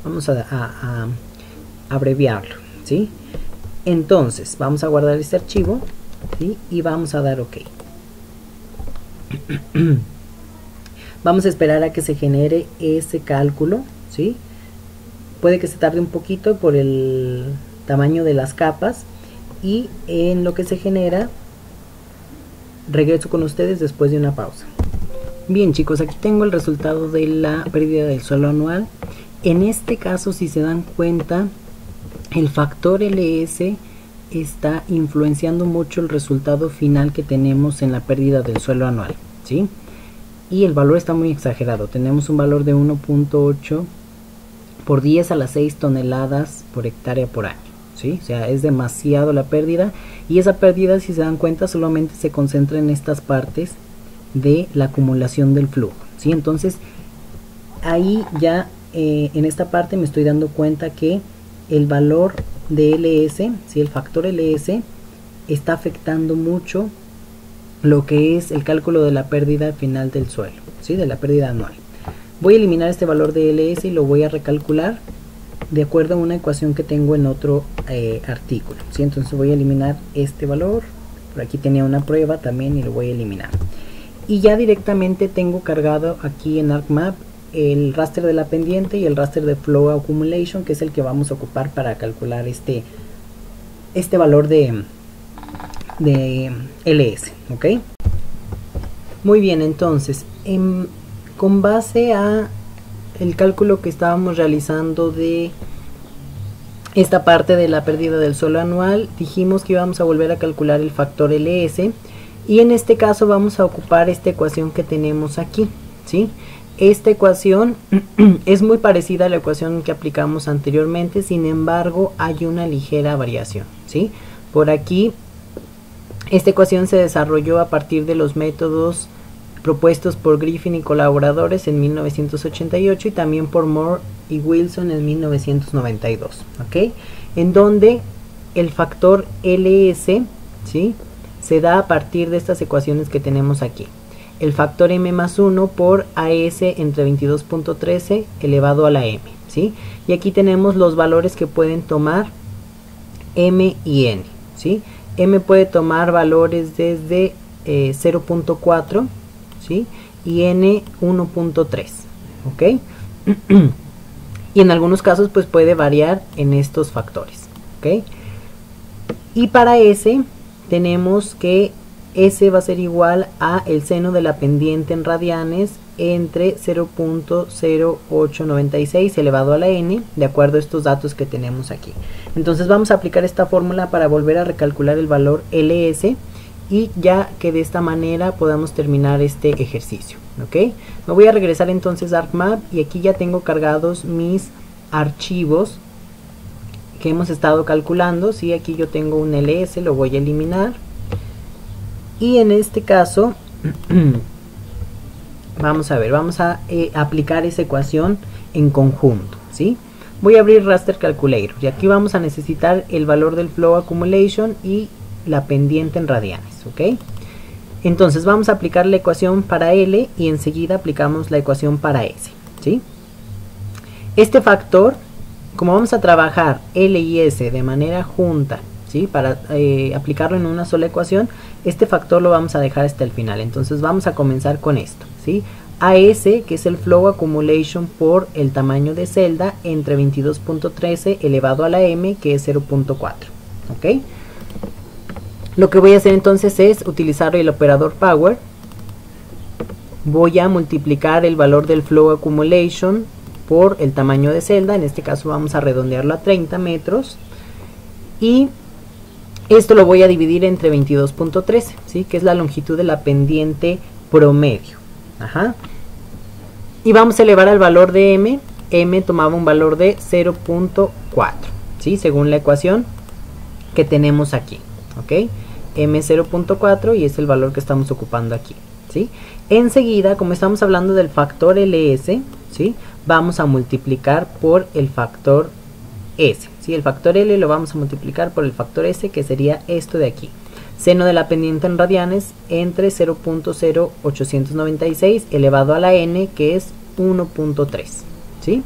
vamos a abreviarlo, ¿sí? Entonces vamos a guardar este archivo, ¿sí? Y vamos a dar OK. Vamos a esperar a que se genere ese cálculo, ¿sí? Puede que se tarde un poquito por el tamaño de las capas, y en lo que se genera regreso con ustedes después de una pausa. Bien, chicos, aquí tengo el resultado de la pérdida del suelo anual. En este caso, si se dan cuenta, el factor LS está influenciando mucho el resultado final que tenemos en la pérdida del suelo anual, ¿sí? Y el valor está muy exagerado. Tenemos un valor de 1.8 por 10 a la 6 toneladas por hectárea por año, ¿sí? O sea, es demasiado la pérdida, y esa pérdida, si se dan cuenta, solamente se concentra en estas partes de la acumulación del flujo, ¿sí? Entonces ahí ya en esta parte me estoy dando cuenta que el valor de LS, ¿sí? El factor LS está afectando mucho lo que es el cálculo de la pérdida final del suelo, ¿sí? De la pérdida anual. Voy a eliminar este valor de LS y lo voy a recalcular de acuerdo a una ecuación que tengo en otro artículo, ¿sí? Entonces voy a eliminar este valor. Por aquí tenía una prueba también y lo voy a eliminar. Y ya directamente tengo cargado aquí en ArcMap el raster de la pendiente y el raster de Flow Accumulation, que es el que vamos a ocupar para calcular este valor de LS, ¿ok? Muy bien, entonces con base a el cálculo que estábamos realizando de esta parte de la pérdida del suelo anual, dijimos que íbamos a volver a calcular el factor LS, y en este caso vamos a ocupar esta ecuación que tenemos aquí, ¿sí? esta ecuación es muy parecida a la ecuación que aplicamos anteriormente, sin embargo hay una ligera variación, ¿sí? Por aquí, esta ecuación se desarrolló a partir de los métodos propuestos por Griffin y colaboradores en 1988 y también por Moore y Wilson en 1992, ¿ok? En donde el factor LS, ¿sí?, se da a partir de estas ecuaciones que tenemos aquí. El factor m más 1 por AS entre 22.13 elevado a la m, ¿sí? Y aquí tenemos los valores que pueden tomar m y n, ¿sí? M puede tomar valores desde 0.4, ¿sí? Y n 1.3, ¿ok? Y en algunos casos pues puede variar en estos factores, ¿ok? Y para S tenemos que S va a ser igual a el seno de la pendiente en radianes entre 0.0896 elevado a la n, de acuerdo a estos datos que tenemos aquí. Entonces vamos a aplicar esta fórmula para volver a recalcular el valor LS y ya que de esta manera podamos terminar este ejercicio, ¿ok? Me voy a regresar entonces a ArcMap y aquí ya tengo cargados mis archivos que hemos estado calculando, ¿sí? Aquí yo tengo un LS, lo voy a eliminar. Y en este caso, vamos a ver, vamos a aplicar esa ecuación en conjunto, ¿sí? Voy a abrir Raster Calculator y aquí vamos a necesitar el valor del Flow Accumulation y la pendiente en radianes, ¿ok? Entonces vamos a aplicar la ecuación para L y enseguida aplicamos la ecuación para S, ¿sí? Este factor, como vamos a trabajar L y S de manera junta, ¿sí?, para aplicarlo en una sola ecuación, este factor lo vamos a dejar hasta el final. Entonces vamos a comenzar con esto, ¿sí? AS, que es el Flow Accumulation por el tamaño de celda, entre 22.13 elevado a la m, que es 0.4, ¿ok? Lo que voy a hacer entonces es utilizar el operador Power. Voy a multiplicar el valor del Flow Accumulation por el tamaño de celda, en este caso vamos a redondearlo a 30 metros, y esto lo voy a dividir entre 22.13, ¿sí?, que es la longitud de la pendiente promedio. Ajá. Y vamos a elevar al valor de m. M tomaba un valor de 0.4, ¿sí?, según la ecuación que tenemos aquí, ¿ok? M 0.4 y es el valor que estamos ocupando aquí, ¿sí? Enseguida, como estamos hablando del factor LS, ¿sí?, vamos a multiplicar por el factor S, ¿sí? El factor L lo vamos a multiplicar por el factor S, que sería esto de aquí. Seno de la pendiente en radianes entre 0.0896 elevado a la n, que es 1.3, ¿sí?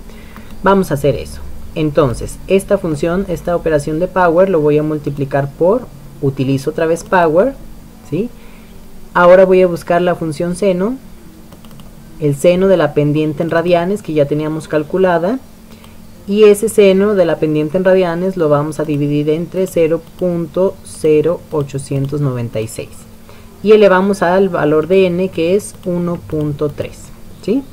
Vamos a hacer eso. Entonces, esta función, esta operación de Power, lo voy a multiplicar por, utilizo otra vez Power, ¿sí? Ahora voy a buscar la función seno, el seno de la pendiente en radianes, que ya teníamos calculada, y ese seno de la pendiente en radianes lo vamos a dividir entre 0.0896 y elevamos al valor de n, que es 1.3, ¿sí?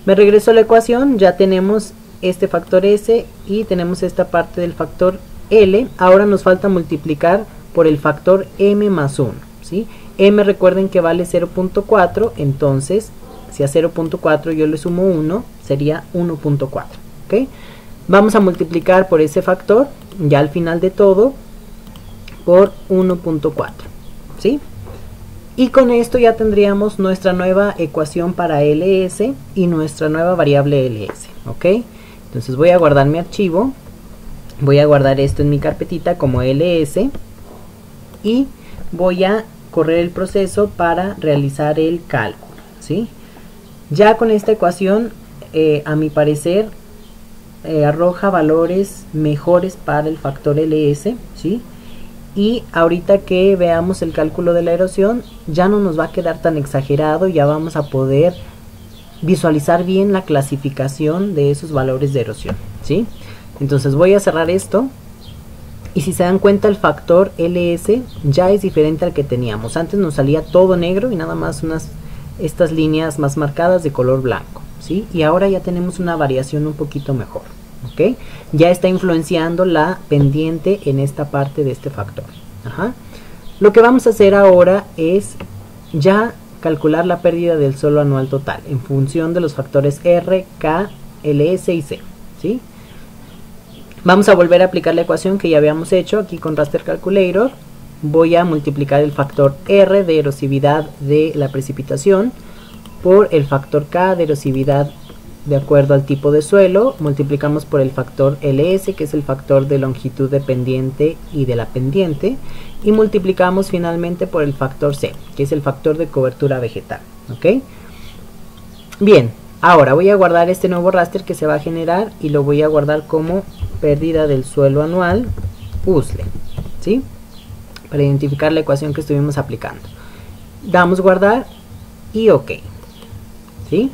Me regreso a la ecuación, ya tenemos este factor S y tenemos esta parte del factor L. Ahora nos falta multiplicar por el factor m más 1, ¿sí? M, recuerden que vale 0.4, entonces si a 0.4 yo le sumo 1, sería 1.4, ¿ok? Vamos a multiplicar por ese factor, ya al final de todo, por 1.4, ¿sí? Y con esto ya tendríamos nuestra nueva ecuación para LS y nuestra nueva variable LS, ¿ok? Entonces voy a guardar mi archivo, voy a guardar esto en mi carpetita como LS y voy a correr el proceso para realizar el cálculo, ¿sí? Ya con esta ecuación, a mi parecer, arroja valores mejores para el factor LS, ¿sí? Y ahorita que veamos el cálculo de la erosión, ya no nos va a quedar tan exagerado, ya vamos a poder visualizar bien la clasificación de esos valores de erosión, ¿sí? Entonces voy a cerrar esto, y si se dan cuenta el factor LS ya es diferente al que teníamos. Antes nos salía todo negro y nada más estas líneas más marcadas de color blanco, ¿sí? Y ahora ya tenemos una variación un poquito mejor, ¿ok? Ya está influenciando la pendiente en esta parte de este factor. Ajá. Lo que vamos a hacer ahora es ya calcular la pérdida del suelo anual total en función de los factores R, K, LS y C, ¿sí? Vamos a volver a aplicar la ecuación que ya habíamos hecho aquí con Raster Calculator. Voy a multiplicar el factor R de erosividad de la precipitación por el factor K de erosividad de acuerdo al tipo de suelo, multiplicamos por el factor LS, que es el factor de longitud de pendiente y de la pendiente, y multiplicamos finalmente por el factor C, que es el factor de cobertura vegetal, ¿ok? Bien, ahora voy a guardar este nuevo raster que se va a generar y lo voy a guardar como pérdida del suelo anual USLE, ¿sí? Para identificar la ecuación que estuvimos aplicando. Damos guardar y OK, ¿sí?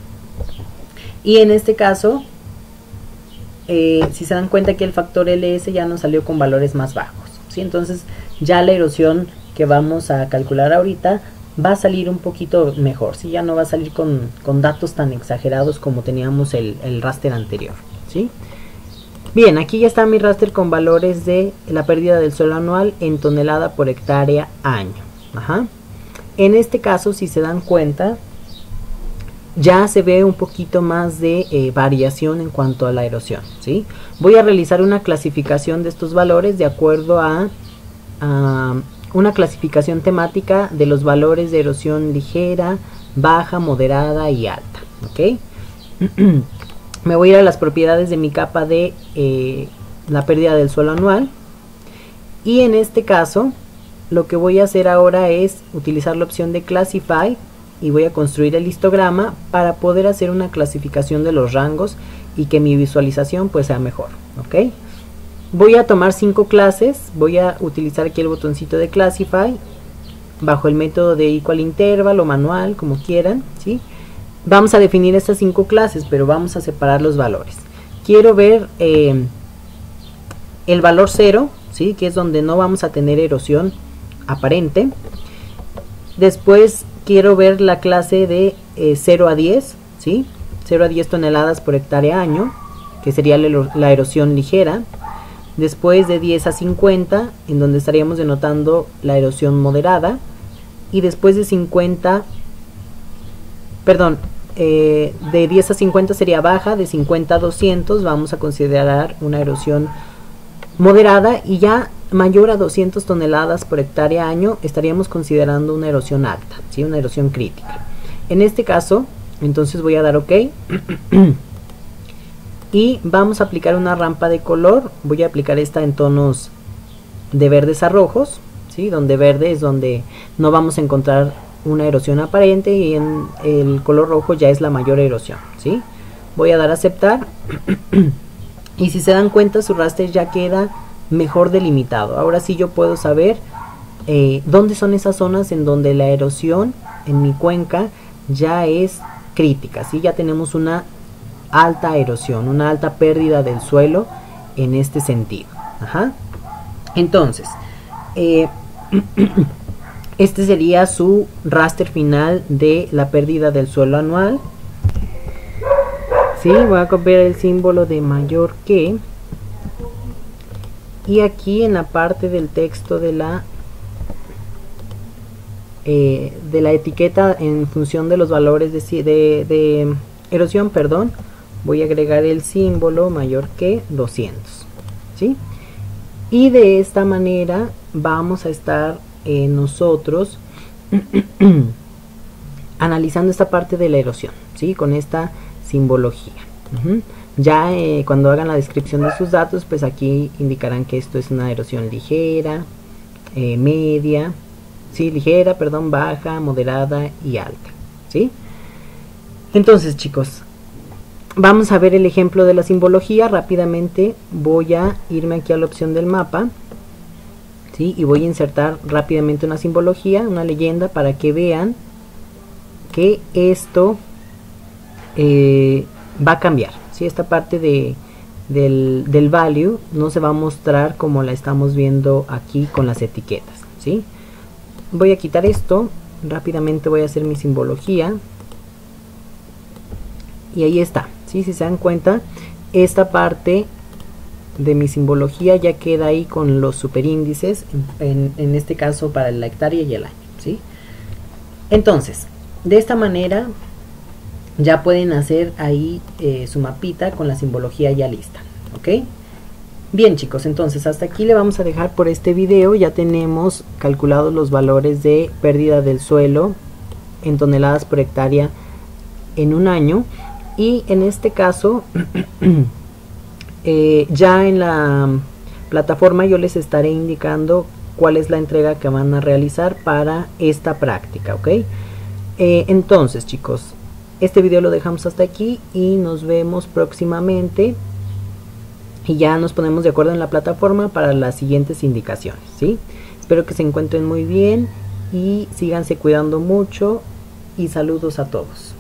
Y en este caso, si se dan cuenta que el factor LS ya nos salió con valores más bajos, ¿sí? Entonces ya la erosión que vamos a calcular ahorita va a salir un poquito mejor, ¿sí? Ya no va a salir con datos tan exagerados como teníamos el raster anterior, ¿sí? Bien, aquí ya está mi raster con valores de la pérdida del suelo anual en tonelada por hectárea año. Ajá. En este caso, si se dan cuenta, ya se ve un poquito más de variación en cuanto a la erosión, ¿sí? Voy a realizar una clasificación de estos valores de acuerdo a una clasificación temática de los valores de erosión ligera, baja, moderada y alta, ¿ok? Me voy a ir a las propiedades de mi capa de la pérdida del suelo anual, y en este caso lo que voy a hacer ahora es utilizar la opción de Classify y voy a construir el histograma para poder hacer una clasificación de los rangos y que mi visualización pues sea mejor, ¿ok? Voy a tomar 5 clases, voy a utilizar aquí el botoncito de Classify bajo el método de equal interval o manual, como quieran, ¿sí? Vamos a definir estas 5 clases, pero vamos a separar los valores. Quiero ver el valor 0, ¿sí? Que es donde no vamos a tener erosión aparente. Después quiero ver la clase de 0 a 10, ¿sí? 0 a 10 toneladas por hectárea año, que sería la erosión ligera. Después de 10 a 50, en donde estaríamos denotando la erosión moderada. Y después de 50, perdón, de 10 a 50 sería baja, de 50 a 200 vamos a considerar una erosión moderada, y ya mayor a 200 toneladas por hectárea año estaríamos considerando una erosión alta, ¿sí? Una erosión crítica. En este caso, entonces voy a dar OK y vamos a aplicar una rampa de color. Voy a aplicar esta en tonos de verdes a rojos, ¿sí? Donde verde es donde no vamos a encontrar una erosión aparente y en el color rojo ya es la mayor erosión, ¿sí? Voy a dar a aceptar y si se dan cuenta su raster ya queda mejor delimitado. Ahora sí yo puedo saber dónde son esas zonas en donde la erosión en mi cuenca ya es crítica, ¿sí? Ya tenemos una alta erosión, una alta pérdida del suelo en este sentido. Ajá. Entonces, este sería su raster final de la pérdida del suelo anual. Sí, voy a copiar el símbolo de mayor que, y aquí en la parte del texto de la etiqueta en función de los valores de erosión, perdón, voy a agregar el símbolo mayor que 200, ¿sí? Y de esta manera vamos a estar nosotros analizando esta parte de la erosión, ¿sí? Con esta simbología. Ya cuando hagan la descripción de sus datos, pues aquí indicarán que esto es una erosión ligera, media, ¿sí? Ligera, perdón, baja, moderada y alta, ¿sí? Entonces, chicos, vamos a ver el ejemplo de la simbología. Rápidamente voy a irme aquí a la opción del mapa, ¿sí? Y voy a insertar rápidamente una simbología, una leyenda, para que vean que esto va a cambiar, ¿sí? Esta parte del value no se va a mostrar como la estamos viendo aquí con las etiquetas, ¿sí? Voy a quitar esto, rápidamente voy a hacer mi simbología y ahí está, ¿sí? Si se dan cuenta, esta parte de mi simbología ya queda ahí con los superíndices, en este caso para la hectárea y el año, ¿sí? Entonces, De esta manera ya pueden hacer ahí su mapita con la simbología ya lista, ¿ok? Bien chicos, entonces hasta aquí le vamos a dejar por este video. Ya tenemos calculados los valores de pérdida del suelo en toneladas por hectárea en un año, y en este caso ya en la plataforma yo les estaré indicando cuál es la entrega que van a realizar para esta práctica, ¿ok? Entonces chicos, este video lo dejamos hasta aquí y nos vemos próximamente, y ya nos ponemos de acuerdo en la plataforma para las siguientes indicaciones, ¿sí? Espero que se encuentren muy bien y síganse cuidando mucho, y saludos a todos.